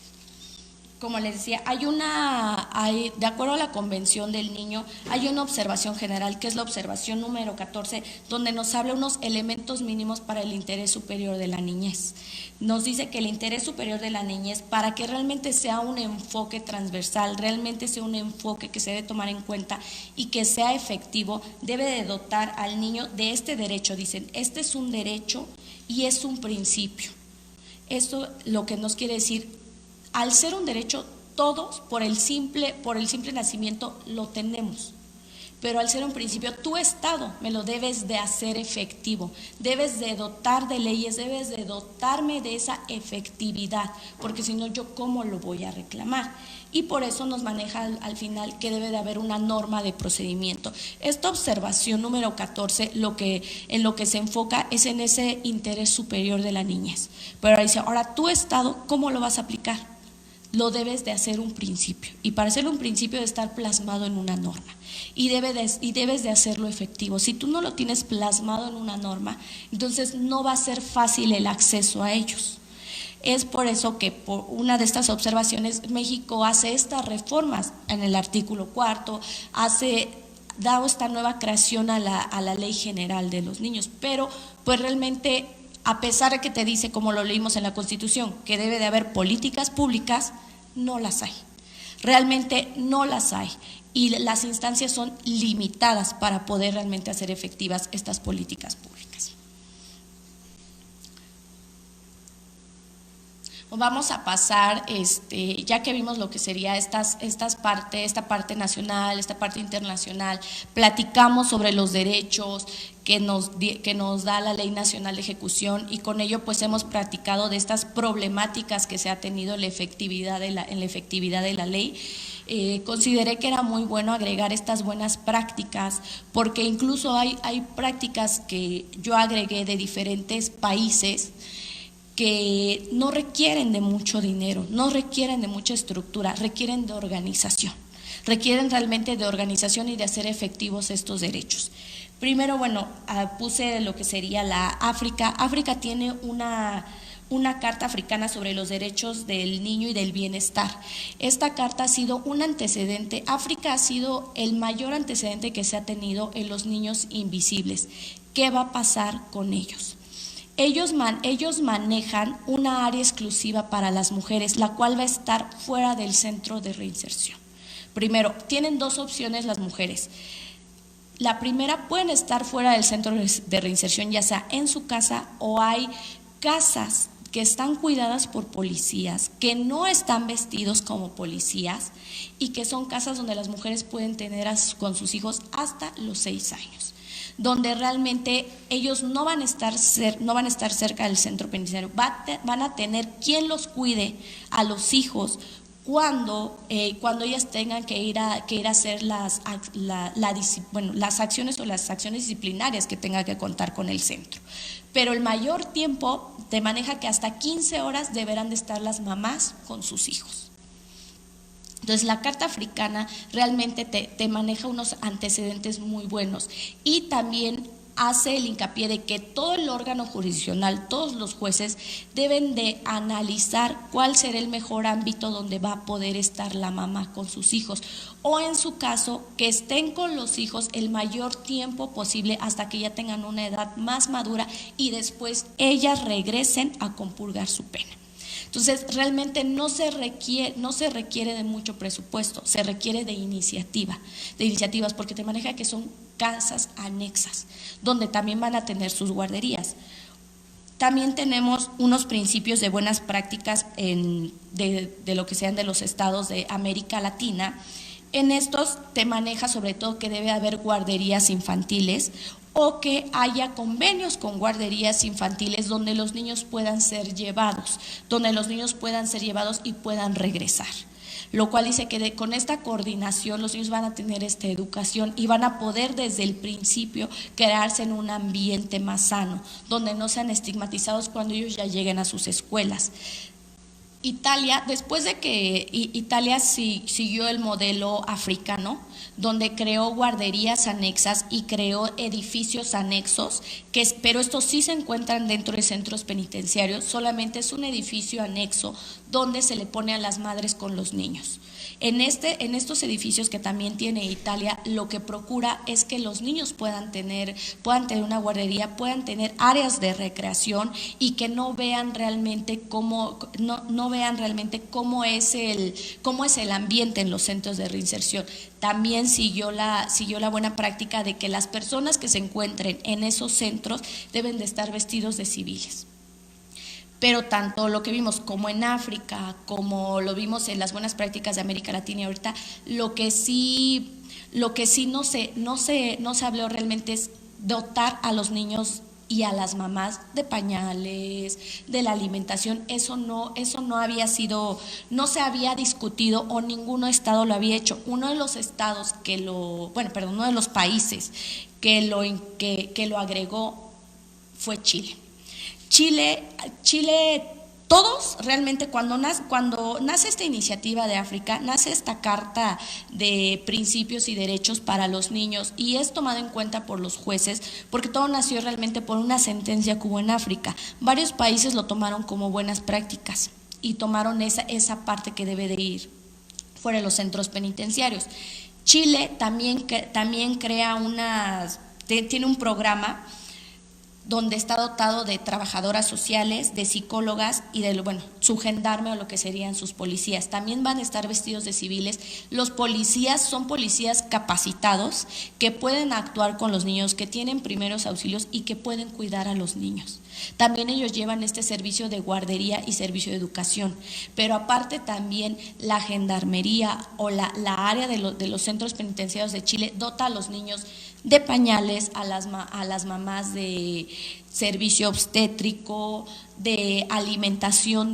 Como les decía, de acuerdo a la Convención del Niño, hay una observación general, que es la observación número 14, donde nos habla unos elementos mínimos para el interés superior de la niñez. Nos dice que el interés superior de la niñez, para que realmente sea un enfoque transversal, realmente sea un enfoque que se debe tomar en cuenta y que sea efectivo, debe de dotar al niño de este derecho. Dicen, este es un derecho y es un principio. Esto lo que nos quiere decir, al ser un derecho, todos por el simple nacimiento lo tenemos, pero al ser un principio, tu Estado me lo debes de hacer efectivo, debes de dotar de leyes, debes de dotarme de esa efectividad, porque si no, yo cómo lo voy a reclamar. Y por eso nos maneja al final que debe de haber una norma de procedimiento. Esta observación número 14, en lo que se enfoca es en ese interés superior de la niñez. Pero dice, ahora tu Estado, ¿cómo lo vas a aplicar? Lo debes de hacer un principio, y para hacerlo un principio debe estar plasmado en una norma y debes de hacerlo efectivo. Si tú no lo tienes plasmado en una norma, entonces no va a ser fácil el acceso a ellos. Es por eso que por una de estas observaciones México hace estas reformas en el artículo 4, da esta nueva creación a la Ley General de los Niños, pero pues realmente, a pesar de que te dice, como lo leímos en la Constitución, que debe de haber políticas públicas, no las hay. Realmente no las hay. Y las instancias son limitadas para poder realmente hacer efectivas estas políticas públicas. Vamos a pasar, ya que vimos lo que sería esta parte nacional, esta parte internacional, platicamos sobre los derechos que nos da la Ley Nacional de Ejecución, y con ello pues hemos platicado de estas problemáticas que se ha tenido en la efectividad de la ley. Consideré que era muy bueno agregar estas buenas prácticas, porque incluso hay prácticas que yo agregué de diferentes países que no requieren de mucho dinero, no requieren de mucha estructura, requieren de organización, requieren realmente de organización y de hacer efectivos estos derechos. Primero, puse lo que sería la África. África tiene una carta africana sobre los derechos del niño y del bienestar. Esta carta ha sido un antecedente. África ha sido el mayor antecedente que se ha tenido en los niños invisibles. ¿Qué va a pasar con ellos? Ellos manejan una área exclusiva para las mujeres, la cual va a estar fuera del centro de reinserción. Primero, tienen dos opciones las mujeres. La primera, pueden estar fuera del centro de reinserción, ya sea en su casa, o hay casas que están cuidadas por policías, que no están vestidos como policías, y que son casas donde las mujeres pueden tener con sus hijos hasta los 6 años. Donde realmente ellos no van a estar cerca del centro penitenciario, van a tener quien los cuide a los hijos cuando ellas tengan que ir a hacer las acciones o las acciones disciplinarias que tenga que contar con el centro. Pero el mayor tiempo te maneja que hasta 15 horas deberán de estar las mamás con sus hijos. Entonces la Carta Africana realmente te maneja unos antecedentes muy buenos y también hace el hincapié de que todo el órgano jurisdiccional, todos los jueces deben de analizar cuál será el mejor ámbito donde va a poder estar la mamá con sus hijos, o en su caso que estén con los hijos el mayor tiempo posible hasta que ya tengan una edad más madura y después ellas regresen a compurgar su pena. Entonces realmente no se requiere de mucho presupuesto, se requiere de iniciativas, porque te maneja que son casas anexas, donde también van a tener sus guarderías. También tenemos unos principios de buenas prácticas de lo que sean de los estados de América Latina. En estos te maneja sobre todo que debe haber guarderías infantiles o que haya convenios con guarderías infantiles donde los niños puedan ser llevados, y puedan regresar. Lo cual dice que con esta coordinación los niños van a tener esta educación y van a poder desde el principio crearse en un ambiente más sano, donde no sean estigmatizados cuando ellos ya lleguen a sus escuelas. Italia, después de que Italia siguió el modelo africano, donde creó guarderías anexas y creó edificios anexos, pero estos sí se encuentran dentro de centros penitenciarios, solamente es un edificio anexo donde se le pone a las madres con los niños. En estos edificios que también tiene Italia, lo que procura es que los niños puedan tener una guardería, puedan tener áreas de recreación y que no vean realmente cómo es el ambiente en los centros de reinserción. También siguió la buena práctica de que las personas que se encuentren en esos centros deben de estar vestidos de civiles. Pero tanto lo que vimos como en África, como lo vimos en las buenas prácticas de América Latina y ahorita, lo que sí no se habló realmente es dotar a los niños y a las mamás de pañales, de la alimentación. Eso no se había discutido o ningún estado lo había hecho. Uno de los países que lo agregó fue Chile. Chile, todos realmente cuando nace esta iniciativa de África, nace esta Carta de Principios y Derechos para los Niños y es tomado en cuenta por los jueces porque todo nació realmente por una sentencia que hubo en África. Varios países lo tomaron como buenas prácticas y tomaron esa parte que debe de ir fuera de los centros penitenciarios. Chile también tiene un programa donde está dotado de trabajadoras sociales, de psicólogas y su gendarme o lo que serían sus policías. También van a estar vestidos de civiles. Los policías son policías capacitados que pueden actuar con los niños, que tienen primeros auxilios y que pueden cuidar a los niños. También ellos llevan este servicio de guardería y servicio de educación, pero aparte también la gendarmería o la área de los centros penitenciarios de Chile dota a los niños de pañales, a las mamás de servicio obstétrico, de alimentación,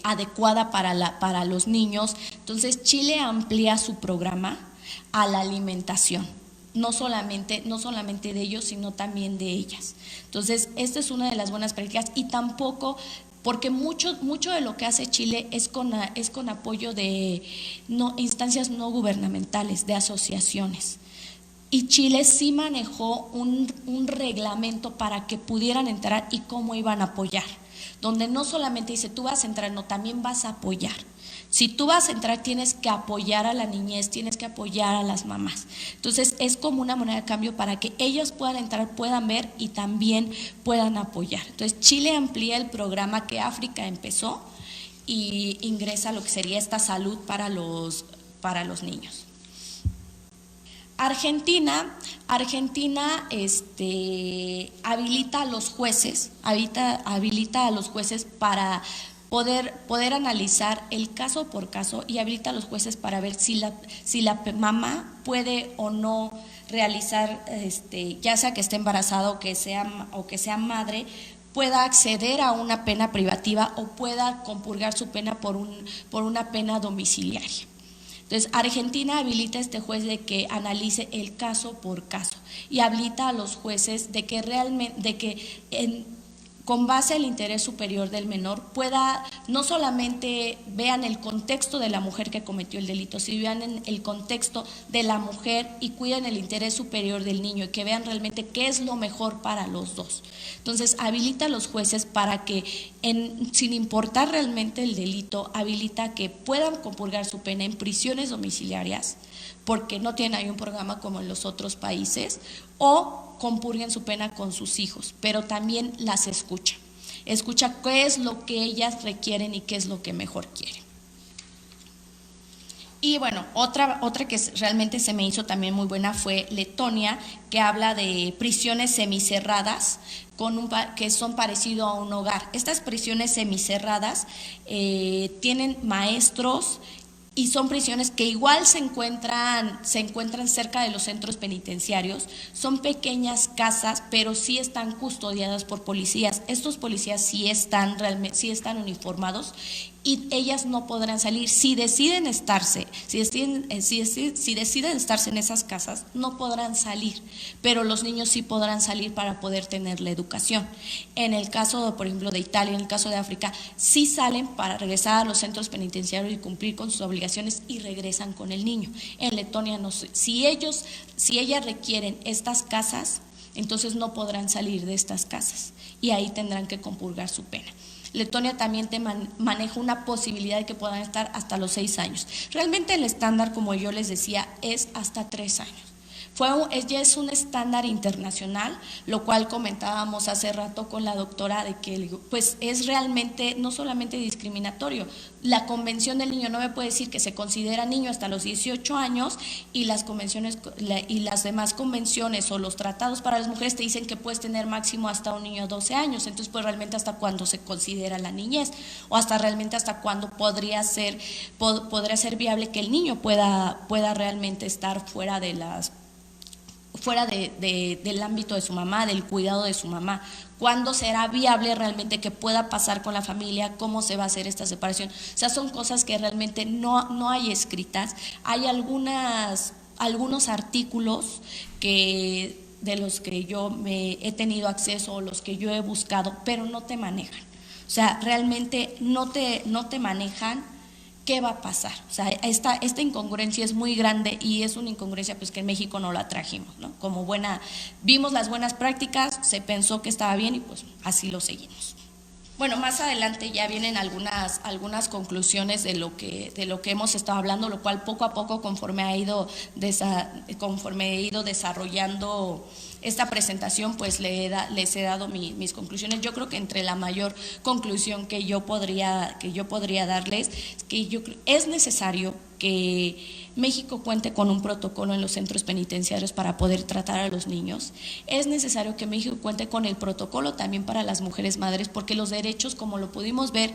adecuada para los niños. Entonces Chile amplía su programa a la alimentación. No solamente de ellos, sino también de ellas. Entonces, esta es una de las buenas prácticas y tampoco, porque mucho de lo que hace Chile es con apoyo de instancias no gubernamentales, de asociaciones. Y Chile sí manejó un reglamento para que pudieran entrar y cómo iban a apoyar, donde no solamente dice tú vas a entrar, no, también vas a apoyar. Si tú vas a entrar, tienes que apoyar a la niñez, tienes que apoyar a las mamás. Entonces, es como una moneda de cambio para que ellos puedan entrar, puedan ver y también puedan apoyar. Entonces, Chile amplía el programa que África empezó y ingresa lo que sería esta salud para los niños. Argentina habilita a los jueces, para poder analizar el caso por caso y habilita a los jueces para ver si la mamá puede o no realizar, ya sea que esté embarazada o que sea madre, pueda acceder a una pena privativa o pueda compurgar su pena por una pena domiciliaria. Entonces, Argentina habilita a este juez de que analice el caso por caso y habilita a los jueces de que realmente, con base al interés superior del menor, pueda, no solamente vean el contexto de la mujer que cometió el delito, sino vean el contexto de la mujer y cuiden el interés superior del niño y que vean realmente qué es lo mejor para los dos. Entonces, habilita a los jueces para que, sin importar realmente el delito, habilita que puedan compurgar su pena en prisiones domiciliarias, porque no tienen ahí un programa como en los otros países, o compurguen su pena con sus hijos, pero también las escucha qué es lo que ellas requieren y qué es lo que mejor quieren. Y bueno, otra que realmente se me hizo también muy buena fue Letonia, que habla de prisiones semicerradas que son parecido a un hogar. Estas prisiones semicerradas tienen maestros y son prisiones que igual se encuentran cerca de los centros penitenciarios. Son pequeñas casas, pero sí están custodiadas por policías. Estos policías sí están uniformados y ellas no podrán salir. Si deciden estarse en esas casas, no podrán salir, pero los niños sí podrán salir para poder tener la educación. En el caso, por ejemplo, de Italia, en el caso de África, sí salen para regresar a los centros penitenciarios y cumplir con sus obligaciones y regresan con el niño. En Letonia no sé. Si ellas requieren estas casas, entonces no podrán salir de estas casas y ahí tendrán que compurgar su pena. Letonia también maneja una posibilidad de que puedan estar hasta los 6 años. Realmente el estándar, como yo les decía, es hasta 3 años. Ya es un estándar internacional, lo cual comentábamos hace rato con la doctora de que pues es realmente no solamente discriminatorio. La Convención del Niño no me puede decir que se considera niño hasta los 18 años y las convenciones y las demás convenciones o los tratados para las mujeres te dicen que puedes tener máximo hasta un niño de 12 años. Entonces, pues realmente hasta cuándo se considera la niñez o hasta cuándo podría ser viable que el niño pueda realmente estar fuera del ámbito de su mamá, del cuidado de su mamá. ¿Cuándo será viable realmente que pueda pasar con la familia? ¿Cómo se va a hacer esta separación? O sea, son cosas que realmente no hay escritas. Hay algunos artículos de los que yo he tenido acceso o los que yo he buscado, pero no te manejan. O sea, realmente no te manejan ¿qué va a pasar? O sea, esta incongruencia es muy grande y es una incongruencia pues que en México no la trajimos, ¿no? Vimos las buenas prácticas, se pensó que estaba bien y pues así lo seguimos. Bueno, más adelante ya vienen algunas conclusiones de lo que hemos estado hablando, lo cual poco a poco conforme he ido desarrollando esta presentación, pues les he dado mis conclusiones. Yo creo que entre la mayor conclusión que yo podría darles es que es necesario que México cuente con un protocolo en los centros penitenciarios para poder tratar a los niños. Es necesario que México cuente con el protocolo también para las mujeres madres, porque los derechos, como lo pudimos ver,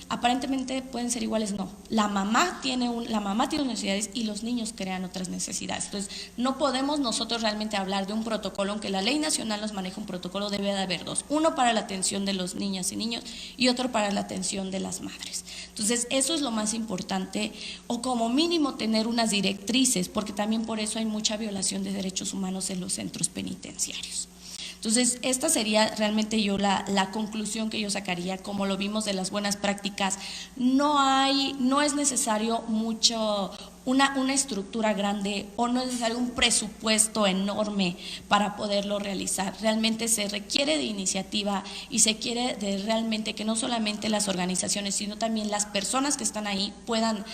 aparentemente pueden ser iguales. No, la mamá tiene necesidades y los niños crean otras necesidades. Entonces, no podemos nosotros realmente hablar de un protocolo, aunque la ley nacional nos maneja un protocolo, debe de haber dos: uno para la atención de los niñas y niños y otro para la atención de las madres. Entonces, eso es lo más importante, o como mínimo tener unas directrices, porque también por eso hay mucha violación de derechos humanos en los centros penitenciarios. Entonces, esta sería realmente la conclusión que yo sacaría. Como lo vimos de las buenas prácticas, no es necesario una estructura grande o no es necesario un presupuesto enorme para poderlo realizar. Realmente se requiere de iniciativa y se quiere de realmente que no solamente las organizaciones, sino también las personas que están ahí puedan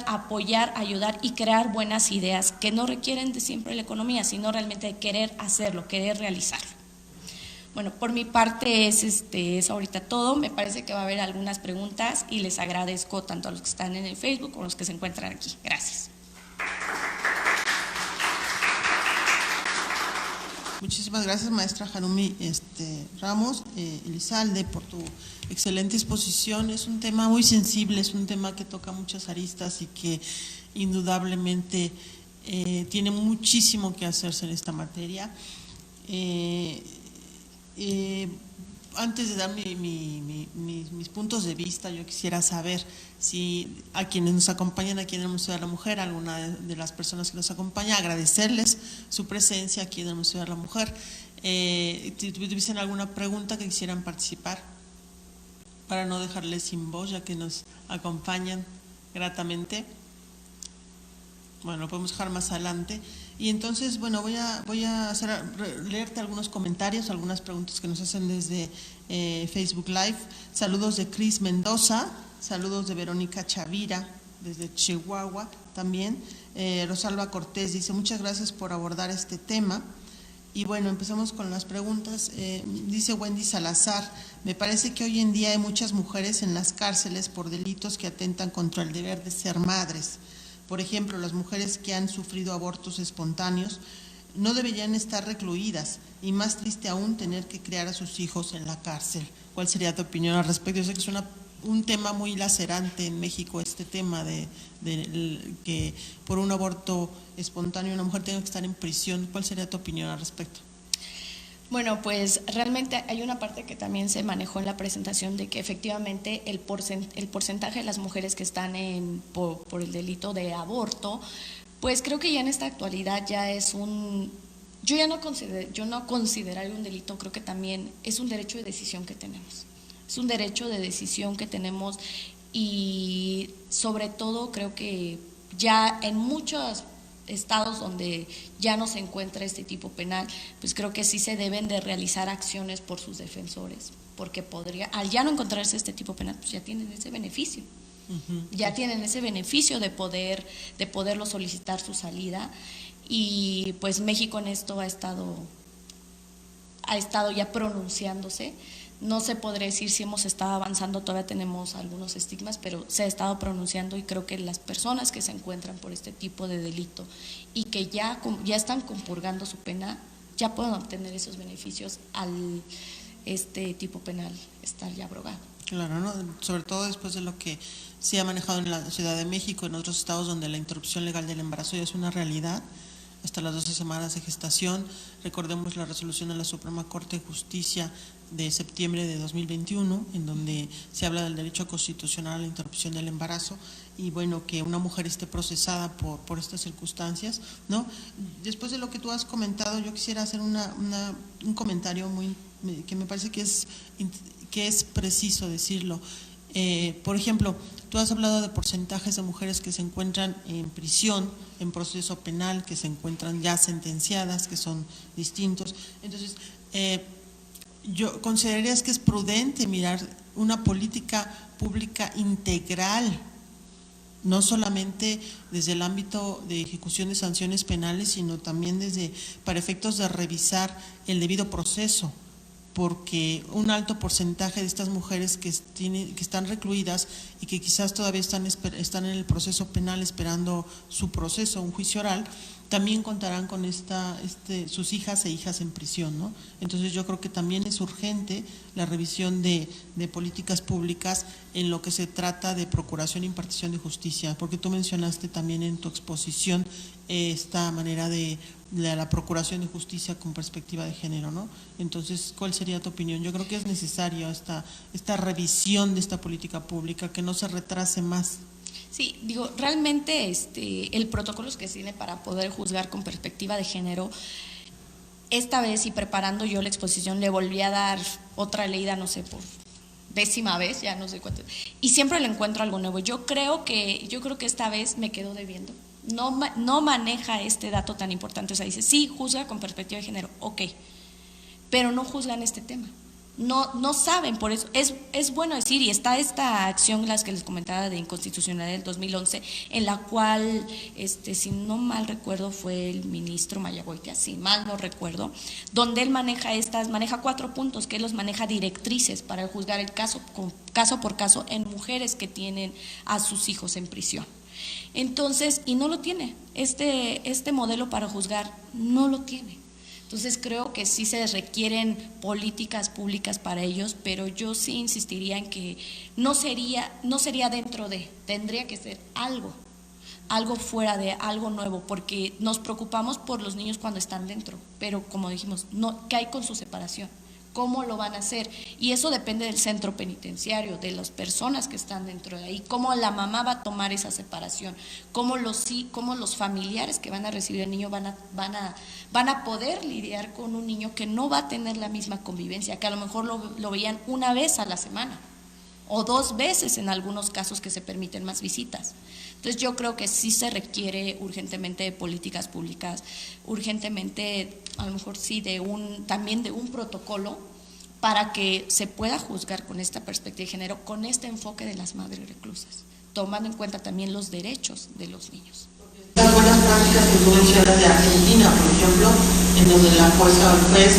apoyar, ayudar y crear buenas ideas que no requieren de siempre la economía, sino realmente de querer hacerlo, querer realizarlo. Bueno, por mi parte es ahorita todo. Me parece que va a haber algunas preguntas y les agradezco tanto a los que están en el Facebook como a los que se encuentran aquí. Gracias. Muchísimas gracias, maestra Harumi Ramos Elizalde, por tu excelente exposición. Es un tema muy sensible, es un tema que toca muchas aristas y que indudablemente tiene muchísimo que hacerse en esta materia. antes de dar mis puntos de vista, yo quisiera saber si a quienes nos acompañan aquí en el Museo de la Mujer, alguna de las personas que nos acompañan, agradecerles su presencia aquí en el Museo de la Mujer. Si tuviesen alguna pregunta que quisieran participar, para no dejarles sin voz, ya que nos acompañan gratamente. Bueno, lo podemos dejar más adelante. Y entonces, bueno, voy a leerte algunos comentarios, algunas preguntas que nos hacen desde Facebook Live. Saludos de Cris Mendoza, saludos de Verónica Chavira, desde Chihuahua también. Rosalba Cortés dice, muchas gracias por abordar este tema. Y bueno, empezamos con las preguntas. Dice Wendy Salazar, me parece que hoy en día hay muchas mujeres en las cárceles por delitos que atentan contra el deber de ser madres. Por ejemplo, las mujeres que han sufrido abortos espontáneos no deberían estar recluidas y más triste aún tener que criar a sus hijos en la cárcel. ¿Cuál sería tu opinión al respecto? Yo sé que es un tema muy lacerante en México, este tema de que por un aborto espontáneo una mujer tenga que estar en prisión. ¿Cuál sería tu opinión al respecto? Bueno, pues realmente hay una parte que también se manejó en la presentación de que efectivamente el porcentaje de las mujeres que están por el delito de aborto, pues creo que ya en esta actualidad ya es yo no consideraría un delito, creo que también es un derecho de decisión que tenemos. Es un derecho de decisión que tenemos y sobre todo creo que ya en muchos estados donde ya no se encuentra este tipo penal, pues creo que sí se deben de realizar acciones por sus defensores, porque al ya no encontrarse este tipo penal, pues ya tienen ese beneficio. Ya tienen ese beneficio de poderlo solicitar su salida y pues México en esto ha estado ya pronunciándose. No se podría decir si hemos estado avanzando, todavía tenemos algunos estigmas, pero se ha estado pronunciando y creo que las personas que se encuentran por este tipo de delito y que ya están compurgando su pena, ya pueden obtener esos beneficios al este tipo penal estar ya abrogado. Claro, ¿no? Sobre todo después de lo que se ha manejado en la Ciudad de México, en otros estados donde la interrupción legal del embarazo ya es una realidad, hasta las 12 semanas de gestación. Recordemos la resolución de la Suprema Corte de Justicia de septiembre de 2021, en donde se habla del derecho constitucional a la interrupción del embarazo y bueno, que una mujer esté procesada por estas circunstancias, ¿no? Después de lo que tú has comentado, yo quisiera hacer un comentario que me parece que es preciso decirlo. Por ejemplo, tú has hablado de porcentajes de mujeres que se encuentran en prisión, en proceso penal, que se encuentran ya sentenciadas, que son distintos. Entonces, yo considerarías que es prudente mirar una política pública integral, no solamente desde el ámbito de ejecución de sanciones penales, sino también para efectos de revisar el debido proceso, porque un alto porcentaje de estas mujeres que están recluidas y que quizás todavía están en el proceso penal esperando su proceso, un juicio oral, también contarán con sus hijas e hijas en prisión, ¿no? Entonces yo creo que también es urgente la revisión de políticas públicas en lo que se trata de procuración e impartición de justicia, porque tú mencionaste también en tu exposición esta manera de la procuración de justicia con perspectiva de género, ¿no? Entonces, ¿cuál sería tu opinión? Yo creo que es necesario esta revisión de esta política pública, que no se retrase más. Sí, digo, realmente el protocolo que se tiene para poder juzgar con perspectiva de género, esta vez y preparando yo la exposición le volví a dar otra leída, no sé, por 10ª vez, ya no sé cuánto, y siempre le encuentro algo nuevo. Yo creo que esta vez me quedo debiendo. No maneja este dato tan importante, o sea, dice, sí, juzga con perspectiva de género, ok, pero no juzgan este tema. No saben, por eso es bueno decir, y está esta acción, las que les comentaba de inconstitucionalidad del 2011, en la cual, si no mal recuerdo, fue el ministro Mayagoitia, si mal no recuerdo, donde él maneja 4 puntos, que él los maneja directrices para juzgar el caso por caso en mujeres que tienen a sus hijos en prisión. Entonces, y no lo tiene, este modelo para juzgar no lo tiene. Entonces creo que sí se requieren políticas públicas para ellos, pero yo sí insistiría en que no sería tendría que ser algo fuera de, algo nuevo, porque nos preocupamos por los niños cuando están dentro, pero como dijimos, ¿qué hay con su separación? ¿Cómo lo van a hacer? Y eso depende del centro penitenciario, de las personas que están dentro de ahí, cómo la mamá va a tomar esa separación, cómo los familiares que van a recibir al niño van a poder lidiar con un niño que no va a tener la misma convivencia, que a lo mejor lo veían una vez a la semana o 2 veces en algunos casos que se permiten más visitas. Entonces yo creo que sí se requiere urgentemente de políticas públicas, urgentemente a lo mejor sí también de un protocolo para que se pueda juzgar con esta perspectiva de género, con este enfoque de las madres reclusas, tomando en cuenta también los derechos de los niños. Las buenas prácticas que tú mencionas de Argentina, por ejemplo, en donde la jueza o el juez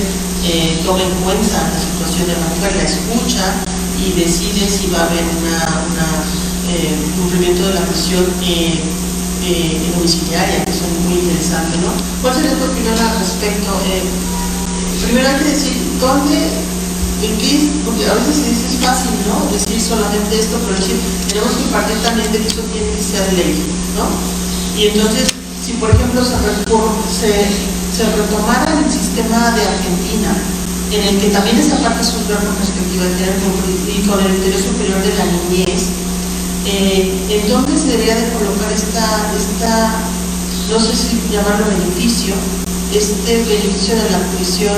toma en cuenta la situación de la mujer, la escucha y decide si va a haber cumplimiento de la prisión domiciliaria, que eso es muy interesante, ¿no? ¿Cuál sería tu opinión al respecto? Primero hay que decir, porque a veces se dice es fácil, ¿no? Decir solamente esto, pero decir, tenemos que partir también de que esto tiene que ser ley, ¿no? Y entonces, si por ejemplo se retomara el sistema de Argentina, en el que también esa parte es un gran perspectiva de género y con el interés superior de la niñez, ¿en dónde se debería de colocar no sé si llamarlo beneficio, beneficio de la prisión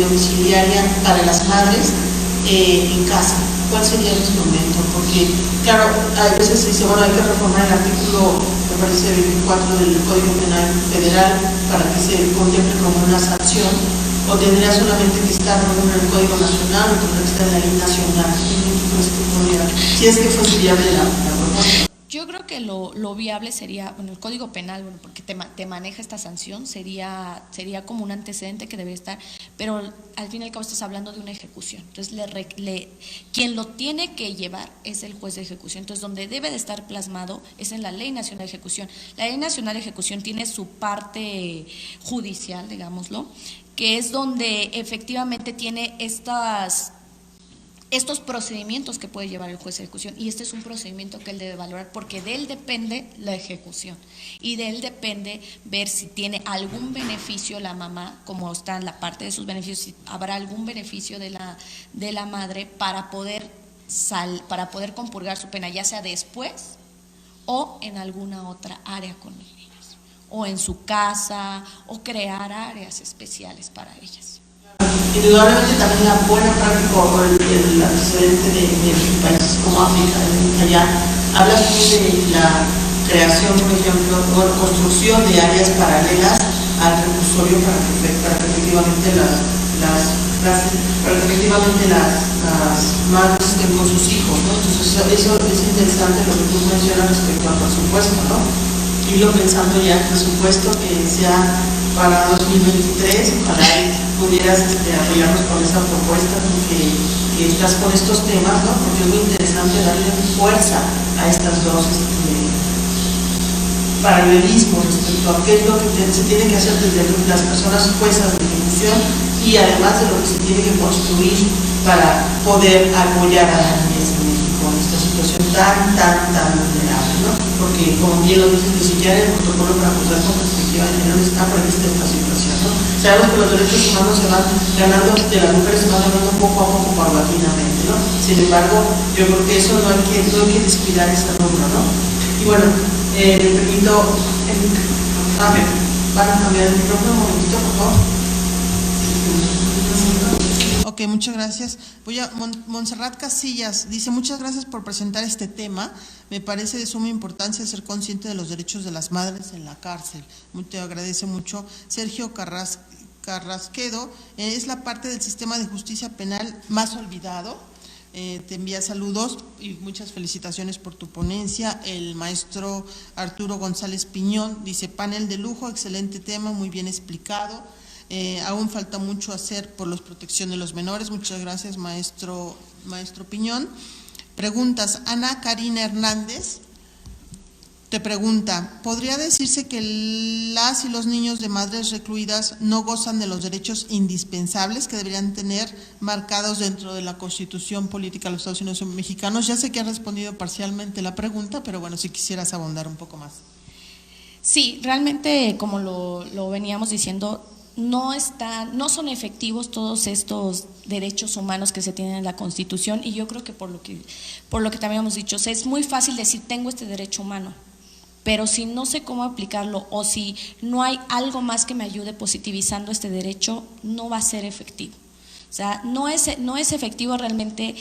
domiciliaria para las madres en casa? ¿Cuál sería el instrumento? Porque, claro, a veces se dice, bueno, hay que reformar el artículo, me parece, 24 del Código Penal Federal para que se contemple como una sanción, o tendría solamente que estar en el Código Nacional o tendría que estar en la ley nacional. Si es que fue viable la propuesta. Yo creo que lo viable sería, bueno, el Código Penal, bueno, porque te maneja esta sanción, sería como un antecedente que debe estar, pero al fin y al cabo estás hablando de una ejecución. Entonces, quien lo tiene que llevar es el juez de ejecución. Entonces, donde debe de estar plasmado es en la Ley Nacional de Ejecución. La Ley Nacional de Ejecución tiene su parte judicial, digámoslo, que es donde efectivamente tiene estos procedimientos que puede llevar el juez de ejecución, y este es un procedimiento que él debe valorar porque de él depende la ejecución y de él depende ver si tiene algún beneficio la mamá, como está en la parte de sus beneficios, si habrá algún beneficio de la madre para poder compurgar su pena, ya sea después o en alguna otra área con los niños, o en su casa, o crear áreas especiales para ellas. Indudablemente también la buena práctica o el antecedente de países como África, allá, hablas tú de la creación, por ejemplo, o construcción de áreas paralelas al reclusorio para que efectivamente las madres estén con sus hijos, ¿no? Entonces eso es interesante lo que tú mencionas respecto al presupuesto, ¿no? Y lo pensando ya el presupuesto que sea para 2023, ojalá pudieras apoyarnos con esa propuesta, que estás con estos temas, ¿no? Porque es muy interesante darle fuerza a estas dos paralelismos respecto a qué es lo que se tiene que hacer desde las personas juezas de ejecución y además de lo que se tiene que construir para poder apoyar a la niñez en México en esta situación tan vulnerable, ¿no? Porque, como bien lo dices, ni siquiera el protocolo para juzgar con perspectiva de género está prevista esta situación, ¿no? Sabemos que los derechos humanos se van ganando, de las mujeres se van ganando poco a poco, paulatinamente, ¿no? Sin embargo, yo creo que eso no hay que descuidar ese rubro, ¿no? Y bueno, me permito, van a cambiar el micrófono un momentito, por favor. Ok, muchas gracias. Montserrat Casillas dice, muchas gracias por presentar este tema. Me parece de suma importancia ser consciente de los derechos de las madres en la cárcel. Te agradece mucho. Sergio Carrasquedo, es la parte del sistema de justicia penal más olvidado. Te envía saludos y muchas felicitaciones por tu ponencia. El maestro Arturo González Piñón dice, panel de lujo, excelente tema, muy bien explicado. Aún falta mucho hacer por la protección de los menores. Muchas gracias, maestro Piñón. Preguntas. Ana Karina Hernández te pregunta, ¿podría decirse que las y los niños de madres recluidas no gozan de los derechos indispensables que deberían tener marcados dentro de la Constitución Política de los Estados Unidos Mexicanos? Ya sé que has respondido parcialmente la pregunta, pero bueno, si quisieras abundar un poco más. Sí, realmente, como lo veníamos diciendo, no son efectivos todos estos derechos humanos que se tienen en la Constitución, y yo creo que por lo que también hemos dicho, o sea, es muy fácil decir tengo este derecho humano, pero si no sé cómo aplicarlo o si no hay algo más que me ayude positivizando este derecho, no va a ser efectivo. O sea, no es efectivo realmente.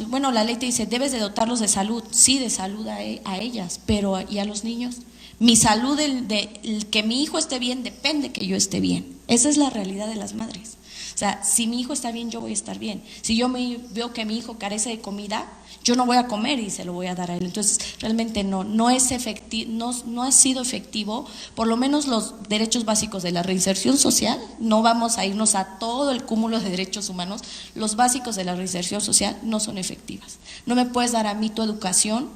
Bueno, la ley te dice, debes de dotarlos de salud, sí, de salud a ellas, pero ¿y a los niños? Mi salud, el que mi hijo esté bien, depende que yo esté bien. Esa es la realidad de las madres. O sea, si mi hijo está bien, yo voy a estar bien. Si yo veo que mi hijo carece de comida, yo no voy a comer y se lo voy a dar a él. Entonces, realmente no es efectivo, no ha sido efectivo, por lo menos los derechos básicos de la reinserción social. No vamos a irnos a todo el cúmulo de derechos humanos. Los básicos de la reinserción social no son efectivas. No me puedes dar a mí tu educación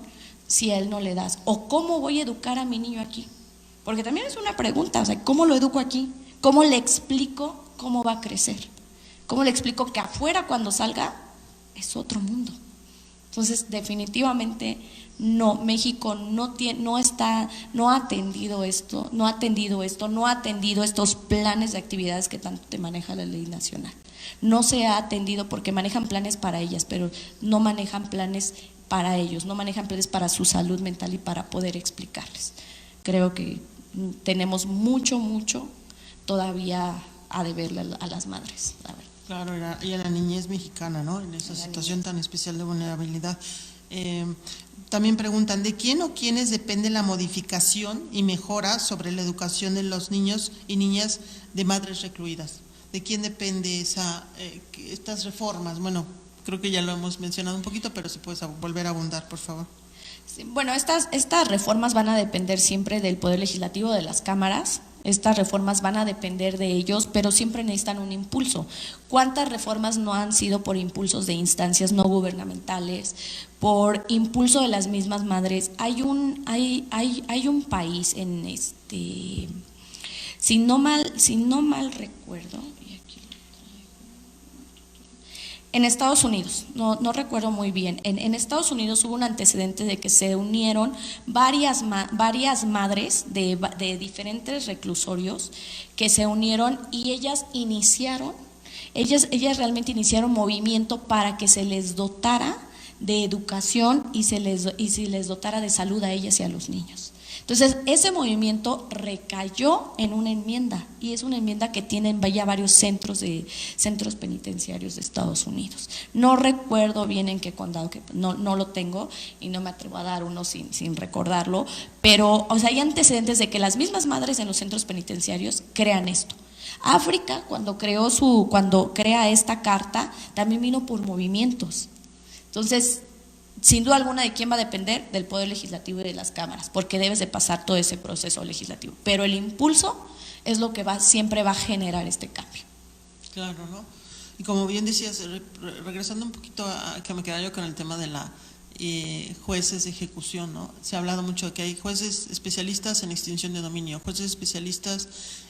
si a él no le das. ¿O cómo voy a educar a mi niño aquí? Porque también es una pregunta, o sea, ¿cómo lo educo aquí? ¿Cómo le explico cómo va a crecer? ¿Cómo le explico que afuera cuando salga es otro mundo? Entonces, definitivamente no, México no ha atendido esto, no ha atendido estos planes de actividades que tanto te maneja la ley nacional. No se ha atendido porque manejan planes para ellas, pero no manejan planes para ellos, no manejan planes para su salud mental y para poder explicarles. Creo que tenemos mucho todavía a deberle a las madres, la verdad. Claro, y a la niñez mexicana, ¿no? En esa situación tan especial de vulnerabilidad. También preguntan, ¿de quién o quiénes depende la modificación y mejora sobre la educación de los niños y niñas de madres recluidas? ¿De quién depende estas reformas? Bueno, creo que ya lo hemos mencionado un poquito, pero si puedes volver a abundar, por favor. Sí, bueno, estas reformas van a depender siempre del Poder Legislativo, de las cámaras. Estas reformas van a depender de ellos, pero siempre necesitan un impulso. ¿Cuántas reformas no han sido por impulsos de instancias no gubernamentales, por impulso de las mismas madres? Hay un país si no mal recuerdo, en Estados Unidos, no recuerdo muy bien, en Estados Unidos hubo un antecedente de que se unieron varias madres de diferentes reclusorios que se unieron y ellas realmente iniciaron movimiento para que se les dotara de educación y se les dotara de salud a ellas y a los niños. Entonces, ese movimiento recayó en una enmienda, y es una enmienda que tienen ya varios centros penitenciarios de Estados Unidos. No recuerdo bien en qué condado, que no lo tengo y no me atrevo a dar uno sin recordarlo, pero o sea, hay antecedentes de que las mismas madres en los centros penitenciarios crean esto. África, cuando crea esta carta, también vino por movimientos. Entonces, sin duda alguna, ¿de quién va a depender? Del Poder Legislativo y de las cámaras, porque debes de pasar todo ese proceso legislativo. Pero el impulso es lo que siempre va a generar este cambio. Claro, ¿no? Y como bien decías, regresando un poquito a que me quedaba yo con el tema de la jueces de ejecución, ¿no? Se ha hablado mucho de que hay jueces especialistas en extinción de dominio, jueces especialistas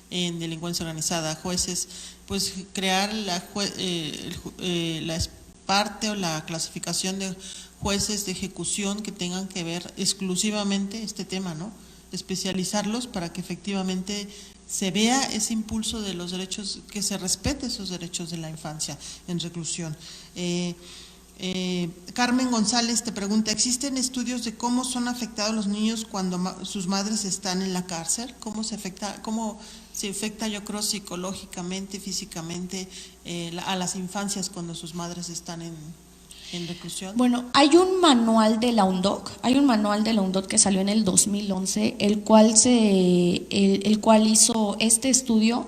en delincuencia organizada, jueces, pues crear la parte o la clasificación de jueces de ejecución que tengan que ver exclusivamente este tema, ¿no? Especializarlos para que efectivamente se vea ese impulso de los derechos, que se respete esos derechos de la infancia en reclusión. Carmen González te pregunta, ¿existen estudios de cómo son afectados los niños cuando sus madres están en la cárcel? ¿Cómo se afecta, yo creo, psicológicamente, físicamente a las infancias cuando sus madres están en reclusión? Bueno, hay un manual de la UNDOC, que salió en el 2011, el cual hizo este estudio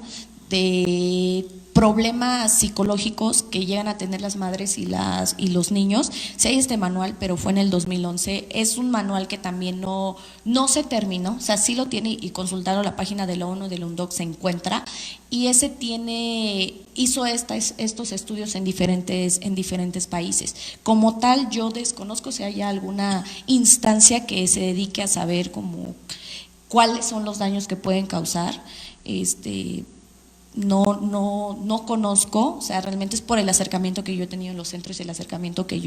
de problemas psicológicos que llegan a tener las madres y los niños. Sí hay este manual, pero fue en el 2011. Es un manual que también no se terminó, o sea, sí lo tiene, y consultaron la página de la ONU, de la UNDOC, se encuentra, y hizo estos estudios en diferentes países. Como tal, yo desconozco si haya alguna instancia que se dedique a saber cuáles son los daños que pueden causar. No conozco, o sea, realmente es por el acercamiento que yo he tenido en los centros y el acercamiento que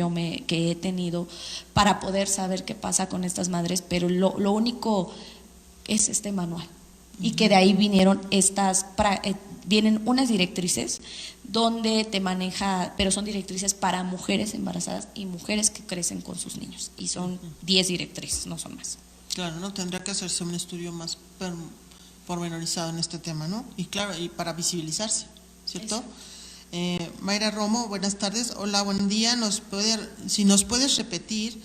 he tenido para poder saber qué pasa con estas madres, pero lo único es este manual. y que de ahí vinieron vienen unas directrices donde te maneja, pero son directrices para mujeres embarazadas y mujeres que crecen con sus niños, y son 10 directrices, no son más. Claro, ¿no? Tendría que hacerse un estudio más pormenorizado en este tema, ¿no? Y claro, y para visibilizarse, ¿cierto? Mayra Romo, buenas tardes. Hola, buen día. Si nos puedes repetir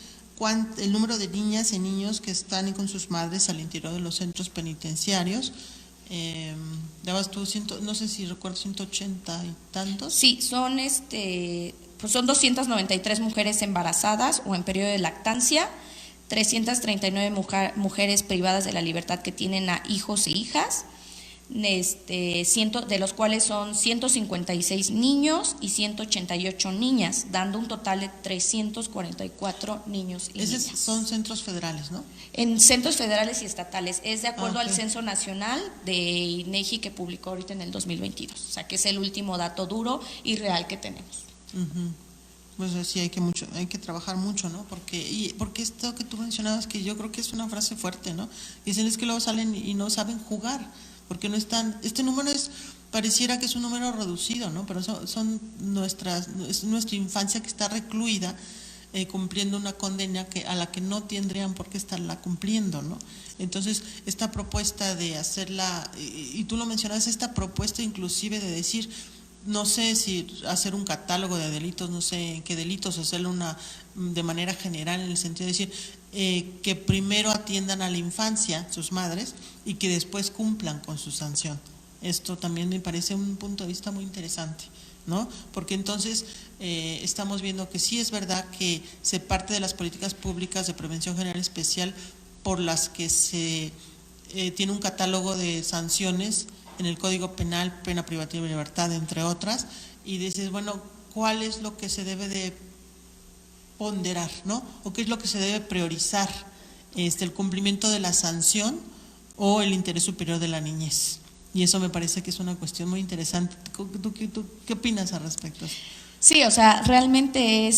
el número de niñas y niños que están con sus madres al interior de los centros penitenciarios. Dabas tú, no sé si recuerdo, 180 y tantos. Sí, son pues son 293 mujeres embarazadas o en periodo de lactancia, 339 mujeres privadas de la libertad que tienen a hijos e hijas, de los cuales son 156 niños y 188 niñas, dando un total de 344 niños y niñas. Son centros federales, ¿no? En centros federales y estatales, es de acuerdo al Censo Nacional de INEGI que publicó ahorita en el 2022, o sea que es el último dato duro y real que tenemos. Pues sí, hay que trabajar mucho, ¿no? Porque esto que tú mencionabas, que yo creo que es una frase fuerte, ¿no? Dicen es que luego salen y no saben jugar, porque no están, este número pareciera que es un número reducido, ¿no? Pero es nuestra infancia que está recluida, cumpliendo una condena a la que no tendrían por qué estarla cumpliendo, ¿no? Entonces, esta propuesta de hacerla, y tú lo mencionabas, esta propuesta inclusive de decir, no sé si hacer un catálogo de delitos, no sé qué delitos, hacerlo de manera general, en el sentido de decir que primero atiendan a la infancia, sus madres, y que después cumplan con su sanción. Esto también me parece un punto de vista muy interesante, ¿no? Porque entonces estamos viendo que sí es verdad que se parte de las políticas públicas de prevención general especial por las que se tiene un catálogo de sanciones en el Código Penal, pena privativa de libertad, entre otras, y dices, bueno, ¿cuál es lo que se debe de ponderar, ¿no? ¿O qué es lo que se debe priorizar? El cumplimiento de la sanción o el interés superior de la niñez. Y eso me parece que es una cuestión muy interesante. ¿Tú qué opinas al respecto? Sí, o sea, realmente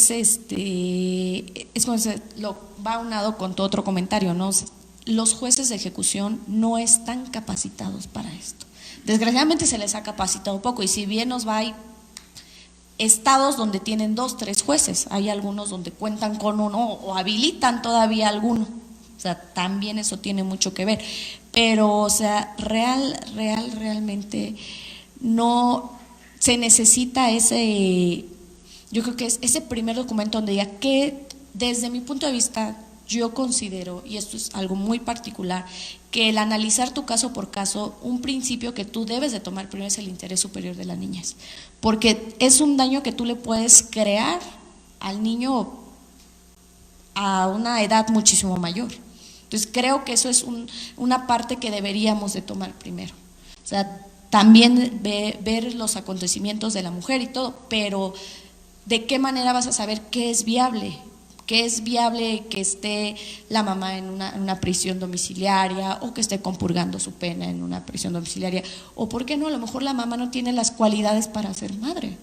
va aunado con tu otro comentario, ¿no? Los jueces de ejecución no están capacitados para esto. Desgraciadamente se les ha capacitado poco, y si bien hay estados donde tienen 2, 3 jueces, hay algunos donde cuentan con uno o habilitan todavía alguno, o sea, también eso tiene mucho que ver, pero o sea, realmente no se necesita yo creo que es ese primer documento donde diga que desde mi punto de vista yo considero, y esto es algo muy particular, que el analizar tu caso por caso, un principio que tú debes de tomar primero es el interés superior de la niñez, porque es un daño que tú le puedes crear al niño a una edad muchísimo mayor. Entonces creo que eso es una parte que deberíamos de tomar primero. O sea, también ver los acontecimientos de la mujer y todo, pero ¿de qué manera vas a saber qué es viable? Que es viable que esté la mamá en una prisión domiciliaria, o que esté compurgando su pena en una prisión domiciliaria, o por qué no, a lo mejor la mamá no tiene las cualidades para ser madre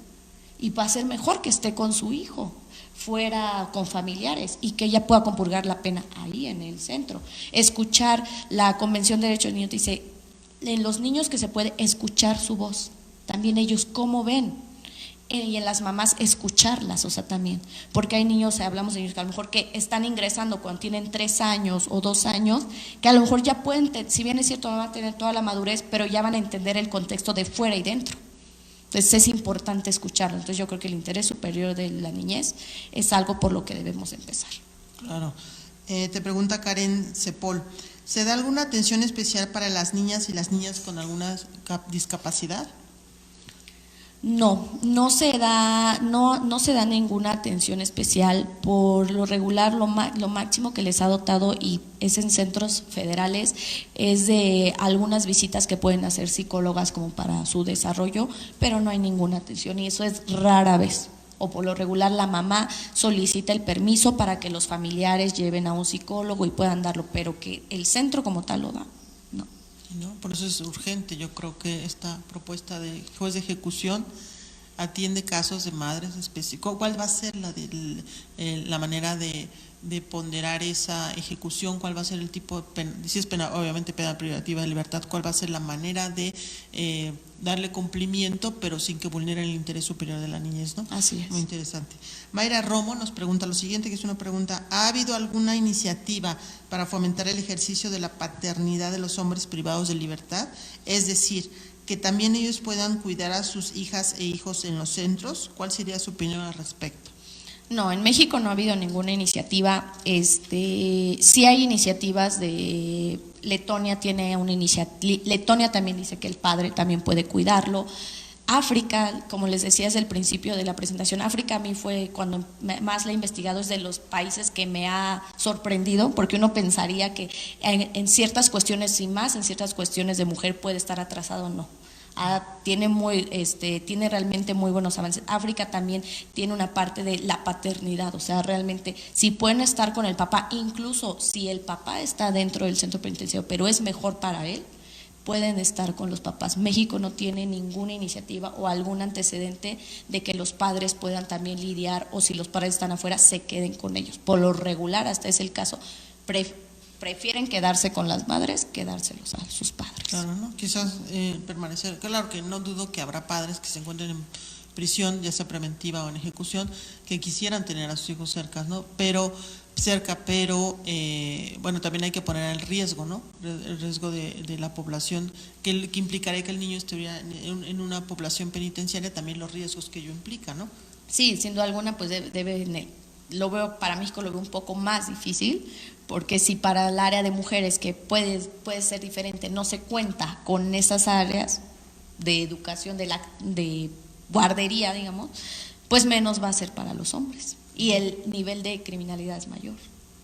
y va a ser mejor que esté con su hijo fuera con familiares y que ella pueda compurgar la pena ahí en el centro. Escuchar la Convención de Derechos del Niño, dice en los niños que se puede escuchar su voz, también ellos cómo ven. Y en las mamás escucharlas, o sea, también, porque hay niños, hablamos de niños que a lo mejor que están ingresando cuando tienen 3 años o 2 años, que a lo mejor ya pueden, si bien es cierto, no van a tener toda la madurez, pero ya van a entender el contexto de fuera y dentro. Entonces es importante escucharlo. Entonces yo creo que el interés superior de la niñez es algo por lo que debemos empezar. Claro. Te pregunta Karen Cepol, ¿se da alguna atención especial para las niñas y las niñas con alguna discapacidad? No se da ninguna atención especial. Por lo regular, lo máximo que les ha dotado, y es en centros federales, es de algunas visitas que pueden hacer psicólogas como para su desarrollo, pero no hay ninguna atención, y eso es rara vez. O por lo regular la mamá solicita el permiso para que los familiares lleven a un psicólogo y puedan darlo, pero que el centro como tal lo da, no. ¿No? Por eso es urgente, yo creo que esta propuesta de juez de ejecución atiende casos de madres específicos. ¿Cuál va a ser la manera de ponderar esa ejecución? ¿Cuál va a ser el tipo de pena? Si es pena, obviamente pena privativa de libertad, ¿cuál va a ser la manera de darle cumplimiento, pero sin que vulnere el interés superior de la niñez, ¿no? Así es. Muy interesante. Mayra Romo nos pregunta lo siguiente, que es una pregunta: ¿ha habido alguna iniciativa para fomentar el ejercicio de la paternidad de los hombres privados de libertad? Es decir, que también ellos puedan cuidar a sus hijas e hijos en los centros. ¿Cuál sería su opinión al respecto? No, en México no ha habido ninguna iniciativa. Sí hay iniciativas de Letonia tiene una iniciativa. Letonia también dice que el padre también puede cuidarlo. África, como les decía desde el principio de la presentación, África a mí fue cuando más la he investigado, es de los países que me ha sorprendido, porque uno pensaría que en ciertas cuestiones y más en ciertas cuestiones de mujer puede estar atrasado, no. Tiene realmente muy buenos avances. África también tiene una parte de la paternidad, o sea, realmente si pueden estar con el papá, incluso si el papá está dentro del centro penitenciario, pero es mejor para él, pueden estar con los papás. México no tiene ninguna iniciativa o algún antecedente de que los padres puedan también lidiar, o si los padres están afuera, se queden con ellos. Por lo regular, hasta es el caso, prefieren quedarse con las madres que dárselos a sus padres. Claro, ¿no? Quizás permanecer. Claro que no dudo que habrá padres que se encuentren en prisión, ya sea preventiva o en ejecución, que quisieran tener a sus hijos cerca, ¿no? Pero bueno, también hay que poner el riesgo, ¿no? El riesgo de la población, que implicaría que el niño estuviera en una población penitenciaria, también los riesgos que ello implica, ¿no? Sí, sin duda alguna, pues lo veo, para México lo veo un poco más difícil, porque si para el área de mujeres, que puede ser diferente, no se cuenta con esas áreas de educación, de guardería, digamos, pues menos va a ser para los hombres. Y el nivel de criminalidad es mayor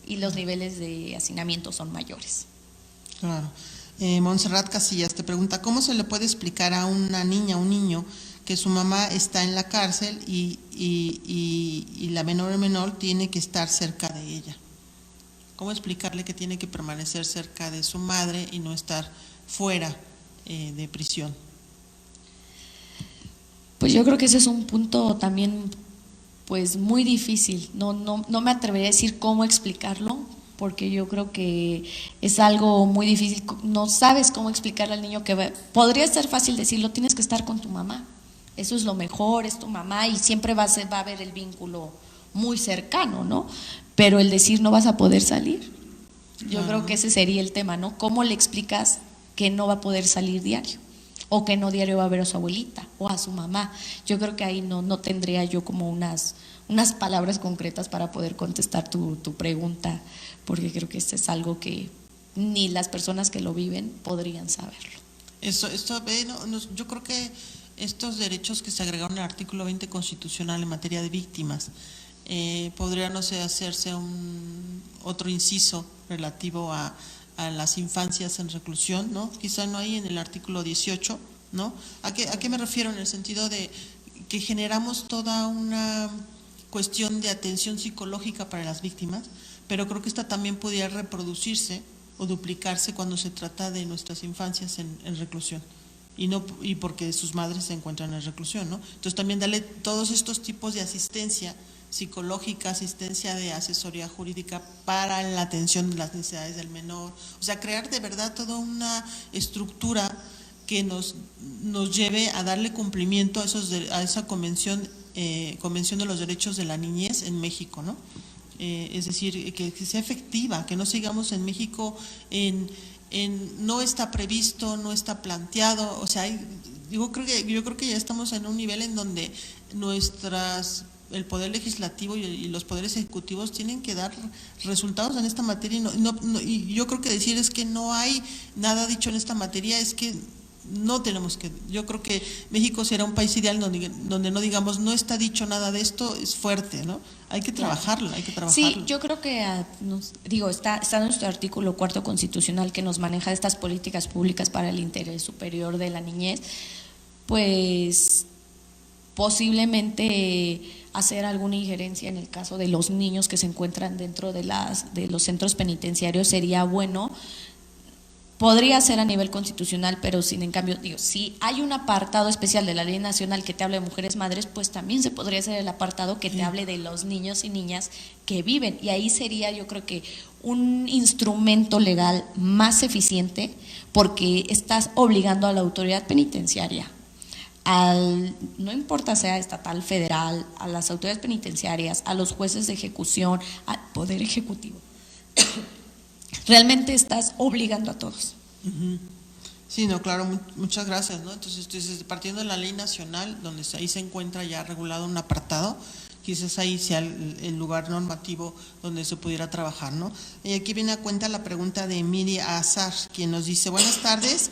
y los niveles de hacinamiento son mayores. Claro. Montserrat Casillas te pregunta: ¿cómo se le puede explicar a una niña, un niño, que su mamá está en la cárcel y la menor tiene que estar cerca de ella? ¿Cómo explicarle que tiene que permanecer cerca de su madre y no estar fuera de prisión? Pues yo creo que ese es un punto también pues muy difícil. No me atrevería a decir cómo explicarlo, porque yo creo que es algo muy difícil. No sabes cómo explicarle al niño que podría ser fácil decirlo: tienes que estar con tu mamá, eso es lo mejor, es tu mamá, y siempre va a haber el vínculo muy cercano, ¿no? Pero el decir no vas a poder salir, yo creo que ese sería el tema, ¿no? ¿Cómo le explicas que no va a poder salir diario? O que no diario va a ver a su abuelita o a su mamá. Yo creo que ahí no tendría yo como unas palabras concretas para poder contestar tu pregunta, porque creo que esto es algo que ni las personas que lo viven podrían saberlo. Yo creo que estos derechos que se agregaron en el artículo 20 constitucional en materia de víctimas, podría, no sé, hacerse otro inciso relativo a las infancias en reclusión, ¿no? Quizá no hay en el artículo 18, ¿no? ¿A qué me refiero? En el sentido de que generamos toda una cuestión de atención psicológica para las víctimas, pero creo que esta también podría reproducirse o duplicarse cuando se trata de nuestras infancias en reclusión, y porque sus madres se encuentran en reclusión, ¿no? Entonces también darle todos estos tipos de asistencia psicológica, asistencia de asesoría jurídica para la atención de las necesidades del menor, o sea, crear de verdad toda una estructura que nos lleve a darle cumplimiento a esa convención de los derechos de la niñez en México, ¿no? Es decir, que sea efectiva, que no sigamos en México no está previsto, no está planteado, o sea, yo creo que ya estamos en un nivel en donde el Poder Legislativo y los poderes ejecutivos tienen que dar resultados en esta materia, y yo creo que decir es que no hay nada dicho en esta materia es que no tenemos que. Yo creo que México será un país ideal donde no digamos no está dicho nada de esto, es fuerte, ¿no? Hay que trabajarlo, Sí, yo creo que está en nuestro artículo 4 constitucional que nos maneja estas políticas públicas para el interés superior de la niñez, pues posiblemente hacer alguna injerencia en el caso de los niños que se encuentran dentro de los centros penitenciarios sería bueno. Podría ser a nivel constitucional, pero sin en cambio, digo, si hay un apartado especial de la ley nacional que te hable de mujeres madres, pues también se podría hacer el apartado que te hable de los niños y niñas que viven. Y ahí sería, yo creo que un instrumento legal más eficiente, porque estás obligando a la autoridad penitenciaria, no importa sea estatal, federal, a las autoridades penitenciarias, a los jueces de ejecución, al Poder Ejecutivo. Realmente estás obligando a todos. Sí, no, claro, muchas gracias, ¿no? Entonces, partiendo de la ley nacional, donde ahí se encuentra ya regulado un apartado, quizás ahí sea el lugar normativo donde se pudiera trabajar, ¿no? Y aquí viene a cuenta la pregunta de Emilia Azar, quien nos dice, buenas tardes,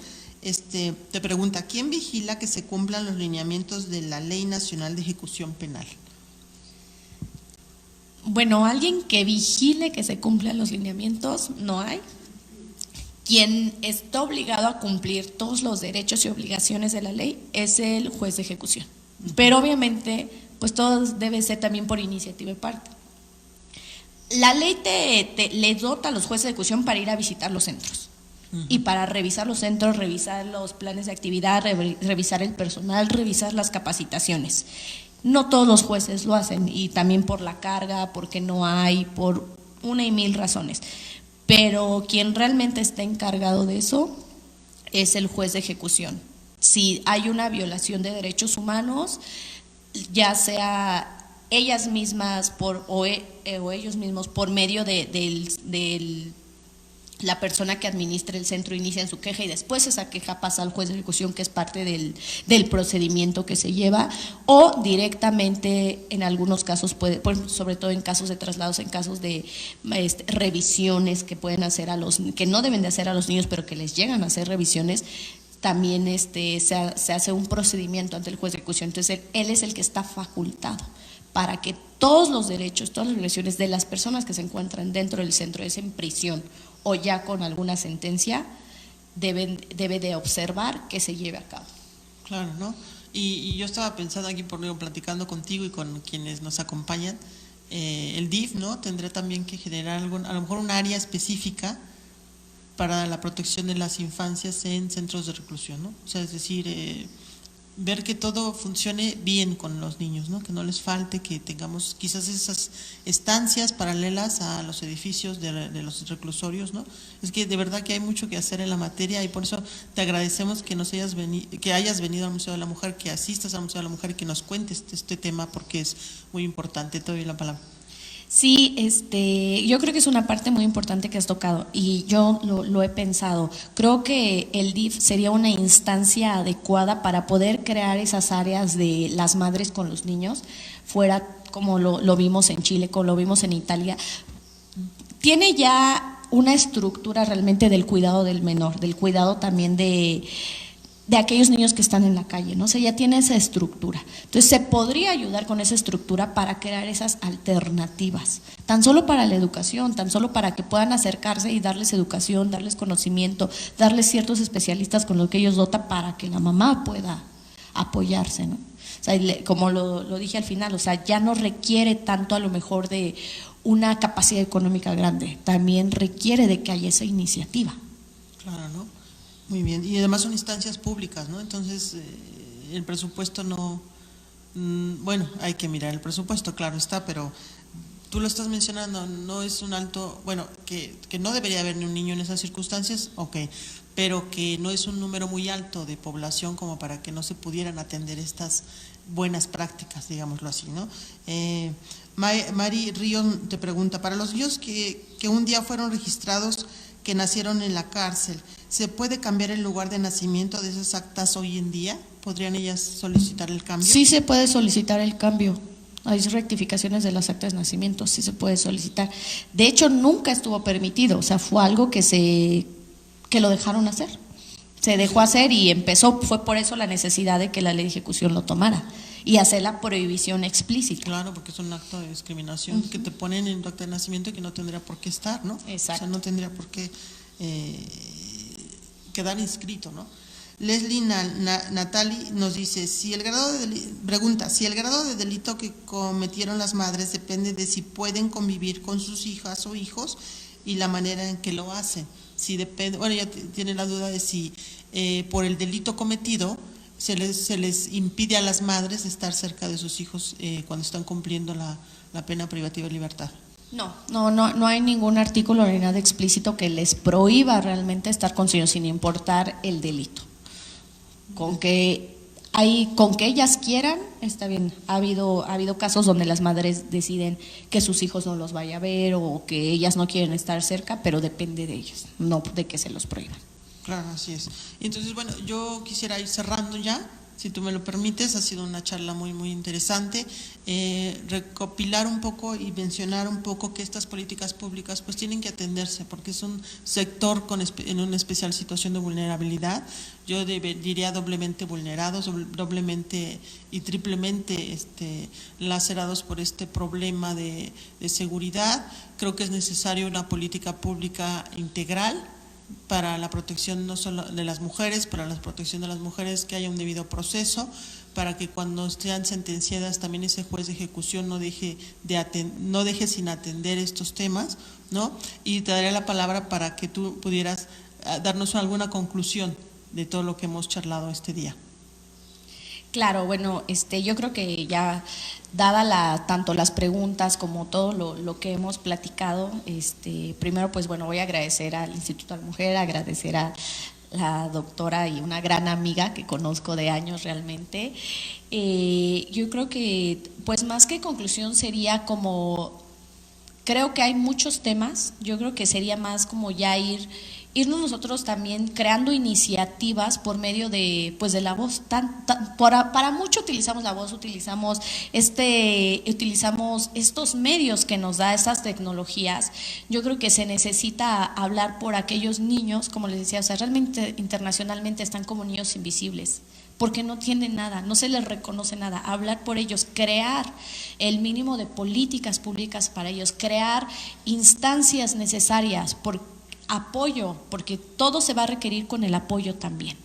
te pregunta, ¿quién vigila que se cumplan los lineamientos de la Ley Nacional de Ejecución Penal? Bueno, alguien que vigile que se cumplan los lineamientos, no hay. Quien está obligado a cumplir todos los derechos y obligaciones de la ley es el juez de ejecución. Pero obviamente, pues todo debe ser también por iniciativa y parte. La ley le dota a los jueces de ejecución para ir a visitar los centros. Y para revisar los centros, revisar los planes de actividad, revisar el personal, revisar las capacitaciones. No todos los jueces lo hacen, y también por la carga, porque no hay, por una y mil razones. Pero quien realmente está encargado de eso es el juez de ejecución. Si hay una violación de derechos humanos, ya sea ellas mismas o ellos mismos por medio de la persona que administra el centro inicia su queja y después esa queja pasa al juez de ejecución, que es parte del procedimiento que se lleva, o directamente en algunos casos sobre todo en casos de traslados, en casos de revisiones que pueden hacer que no deben de hacer a los niños, pero que les llegan a hacer revisiones, también se hace un procedimiento ante el juez de ejecución. Entonces él es el que está facultado para que todos los derechos, todas las obligaciones de las personas que se encuentran dentro del centro, es en prisión o ya con alguna sentencia, debe de observar que se lleve a cabo. Claro, ¿no? Y yo estaba pensando aquí, platicando contigo y con quienes nos acompañan, el DIF, ¿no? Tendrá también que generar a lo mejor un área específica para la protección de las infancias en centros de reclusión, ¿no? O sea, es decir, ver que todo funcione bien con los niños, ¿no? Que no les falte, que tengamos quizás esas estancias paralelas a los edificios de los reclusorios, ¿no? Es que de verdad que hay mucho que hacer en la materia, y por eso te agradecemos que hayas venido al Museo de la Mujer, que asistas al Museo de la Mujer y que nos cuentes este tema, porque es muy importante. Te doy la palabra. Sí, yo creo que es una parte muy importante que has tocado, y yo lo he pensado. Creo que el DIF sería una instancia adecuada para poder crear esas áreas de las madres con los niños, fuera como lo vimos en Chile, como lo vimos en Italia. Tiene ya una estructura realmente del cuidado del menor, del cuidado también de aquellos niños que están en la calle, ¿no? O sea, ya tiene esa estructura. Entonces, se podría ayudar con esa estructura para crear esas alternativas, tan solo para la educación, tan solo para que puedan acercarse y darles educación, darles conocimiento, darles ciertos especialistas con los que ellos dotan para que la mamá pueda apoyarse, ¿no? O sea, como lo dije al final, o sea, ya no requiere tanto a lo mejor de una capacidad económica grande, también requiere de que haya esa iniciativa. Claro, ¿no? Muy bien, y además son instancias públicas, ¿no? Entonces, el presupuesto no, bueno, hay que mirar el presupuesto, claro está, pero tú lo estás mencionando, no es un alto, bueno, que no debería haber ni un niño en esas circunstancias, ok, pero que no es un número muy alto de población como para que no se pudieran atender estas buenas prácticas, digámoslo así, ¿no? Mari Ríos te pregunta, para los niños que un día fueron registrados, que nacieron en la cárcel, ¿se puede cambiar el lugar de nacimiento de esas actas hoy en día? ¿Podrían ellas solicitar el cambio? Sí, se puede solicitar el cambio. Hay rectificaciones de las actas de nacimiento, sí se puede solicitar. De hecho, nunca estuvo permitido, o sea, fue algo que lo dejaron hacer. Se dejó hacer y fue por eso la necesidad de que la ley de ejecución lo tomara y hacer la prohibición explícita. Claro, porque es un acto de discriminación que te ponen en tu acta de nacimiento y que no tendría por qué estar, ¿no? Exacto. O sea, no tendría por qué quedar inscrito, ¿no? Leslie Natali nos dice, si el grado de delito que cometieron las madres depende de si pueden convivir con sus hijas o hijos y la manera en que lo hacen. si depende, bueno, ya tiene la duda de si por el delito cometido se les impide a las madres estar cerca de sus hijos cuando están cumpliendo la pena privativa de libertad. No hay ningún artículo ni nada explícito que les prohíba realmente estar con sus hijos sin importar el delito. Con que ellas quieran, está bien. Ha habido casos donde las madres deciden que sus hijos no los vaya a ver o que ellas no quieren estar cerca, pero depende de ellas, no de que se los prohíban. Claro, así es. Entonces, bueno, yo quisiera ir cerrando ya, si tú me lo permites. Ha sido una charla muy, muy interesante. Recopilar un poco y mencionar un poco que estas políticas públicas pues tienen que atenderse, porque es un sector en una especial situación de vulnerabilidad. Yo diría doblemente vulnerados, doblemente y triplemente lacerados por este problema de seguridad. Creo que es necesario una política pública integral para la protección no solo de las mujeres, para la protección de las mujeres, que haya un debido proceso, para que cuando sean sentenciadas también ese juez de ejecución no deje sin atender estos temas, ¿no? Y te daría la palabra para que tú pudieras darnos alguna conclusión de todo lo que hemos charlado este día. Claro, bueno, yo creo que ya dada tanto las preguntas como todo lo que hemos platicado, primero pues bueno, voy a agradecer al Instituto de la Mujer, agradecer a la doctora y una gran amiga que conozco de años realmente. Yo creo que pues más que conclusión sería como, creo que hay muchos temas, yo creo que sería más como ya irnos nosotros también creando iniciativas por medio de la voz. Para mucho utilizamos la voz, utilizamos estos medios que nos da estas tecnologías. Yo creo que se necesita hablar por aquellos niños, como les decía, o sea, realmente internacionalmente están como niños invisibles, porque no tienen nada, no se les reconoce nada. Hablar por ellos, crear el mínimo de políticas públicas para ellos, crear instancias necesarias por apoyo, porque todo se va a requerir con el apoyo también.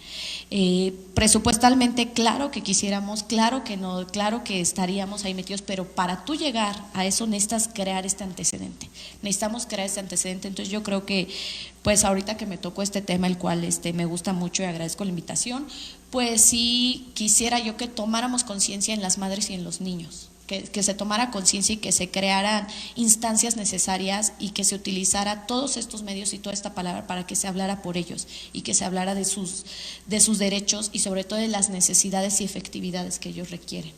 Presupuestalmente, claro que quisiéramos, claro que estaríamos ahí metidos, pero para tú llegar a eso necesitas crear este antecedente. Necesitamos crear este antecedente. Entonces yo creo que pues ahorita que me tocó este tema, el cual me gusta mucho y agradezco la invitación, pues sí quisiera yo que tomáramos conciencia en las madres y en los niños. Que se tomara conciencia y que se crearan instancias necesarias y que se utilizara todos estos medios y toda esta palabra para que se hablara por ellos y que se hablara de sus derechos y sobre todo de las necesidades y efectividades que ellos requieren.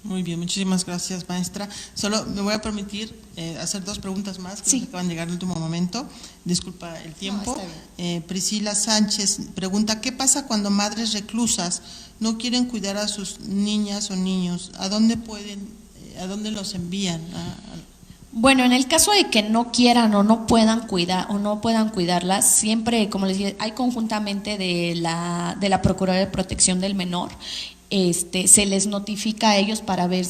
Muy bien, muchísimas gracias, maestra. Solo me voy a permitir hacer 2 preguntas más que sí. nos acaban de llegar en el último momento. Disculpa el tiempo. No, está bien. Priscila Sánchez pregunta, ¿qué pasa cuando madres reclusas no quieren cuidar a sus niñas o niños? ¿A dónde los envían? Bueno, en el caso de que no quieran o no puedan cuidarlas, siempre, como les dije, hay conjuntamente de la Procuraduría de Protección del Menor. Se les notifica a ellos para ver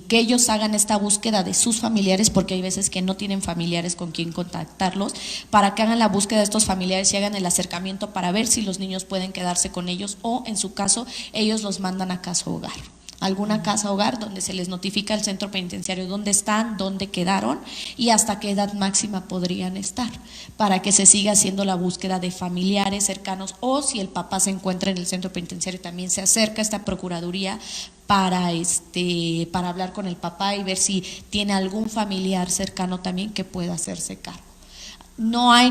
que ellos hagan esta búsqueda de sus familiares, porque hay veces que no tienen familiares con quien contactarlos, para que hagan la búsqueda de estos familiares y hagan el acercamiento para ver si los niños pueden quedarse con ellos o en su caso ellos los mandan a casa hogar. Alguna casa hogar donde se les notifica al centro penitenciario dónde están, dónde quedaron y hasta qué edad máxima podrían estar, para que se siga haciendo la búsqueda de familiares cercanos, o si el papá se encuentra en el centro penitenciario también se acerca a esta procuraduría para hablar con el papá y ver si tiene algún familiar cercano también que pueda hacerse cargo. No hay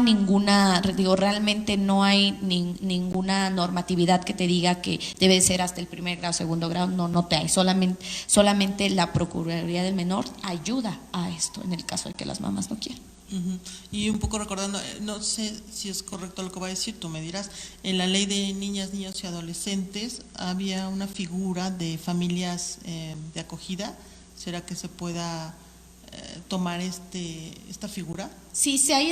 realmente no hay ninguna normatividad que te diga que debe ser hasta el 1er grado, 2º grado, no te hay, solamente la Procuraduría del Menor ayuda a esto en el caso de que las mamás no quieran. Y un poco recordando, no sé si es correcto lo que va a decir, tú me dirás, en la ley de niñas, niños y adolescentes había una figura de familias de acogida. ¿Será que se pueda tomar esta figura? Sí, hay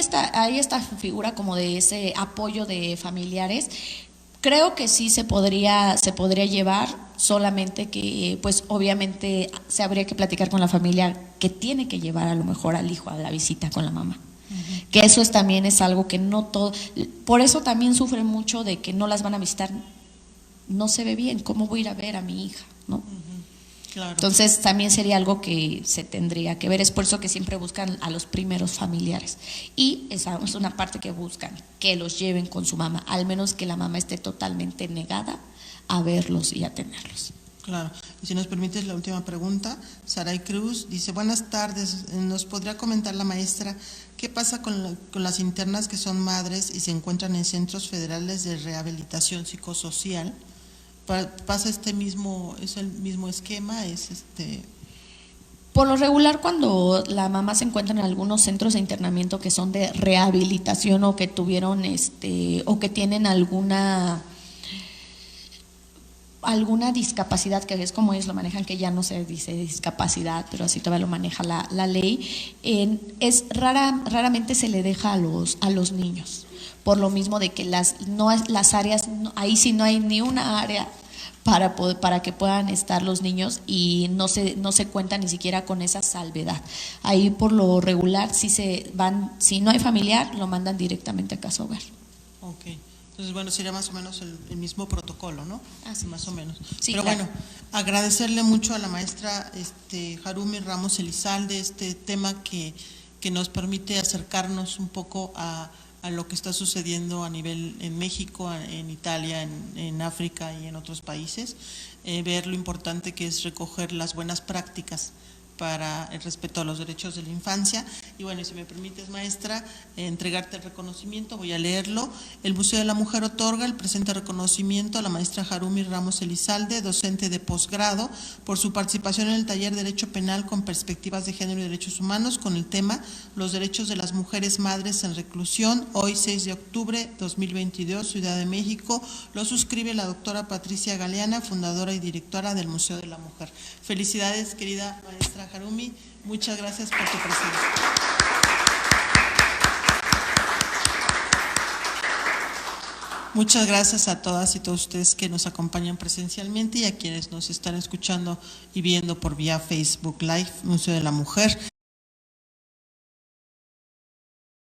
esta figura como de ese apoyo de familiares. Creo que sí se podría llevar, solamente que pues obviamente se habría que platicar con la familia que tiene que llevar a lo mejor al hijo a la visita con la mamá. Que eso también es algo que no todo, por eso también sufren mucho de que no las van a visitar. No se ve bien, ¿cómo voy a ir a ver a mi hija? ¿No? Claro. Entonces también sería algo que se tendría que ver, es por eso que siempre buscan a los primeros familiares y esa es una parte que buscan, que los lleven con su mamá, al menos que la mamá esté totalmente negada a verlos y a tenerlos. Claro, y si nos permites la última pregunta, Saray Cruz dice, buenas tardes, ¿nos podría comentar la maestra qué pasa con las internas que son madres y se encuentran en centros federales de rehabilitación psicosocial? ¿Pasa es el mismo esquema? Por lo regular, cuando la mamá se encuentra en algunos centros de internamiento que son de rehabilitación o que tuvieron o que tienen alguna discapacidad, que es como ellos lo manejan, que ya no se dice discapacidad, pero así todavía lo maneja la ley, raramente se le deja a los niños, por lo mismo de que las áreas, ahí sí no hay ni una área para que puedan estar los niños y no se cuenta ni siquiera con esa salvedad. Ahí por lo regular si no hay familiar, lo mandan directamente a casa hogar. Ok. Entonces, bueno, sería más o menos el mismo protocolo, ¿no? Así más o menos. Sí, pero claro. Bueno, agradecerle mucho a la maestra Jarumi Ramos Elizalde este tema que nos permite acercarnos un poco a lo que está sucediendo a nivel en México, en Italia, en África y en otros países, ver lo importante que es recoger las buenas prácticas para el respeto a los derechos de la infancia. Y bueno, si me permites, maestra, entregarte el reconocimiento, voy a leerlo. El Museo de la Mujer otorga el presente reconocimiento a la maestra Jarumi Ramos Elizalde, docente de posgrado, por su participación en el taller Derecho Penal con Perspectivas de Género y Derechos Humanos con el tema Los derechos de las mujeres madres en reclusión, hoy 6 de octubre 2022, Ciudad de México. Lo suscribe la doctora Patricia Galeana, fundadora y directora del Museo de la Mujer. Felicidades, querida maestra Jarumi, muchas gracias por tu presencia. Muchas gracias a todas y todos ustedes que nos acompañan presencialmente y a quienes nos están escuchando y viendo por vía Facebook Live, Museo de la Mujer.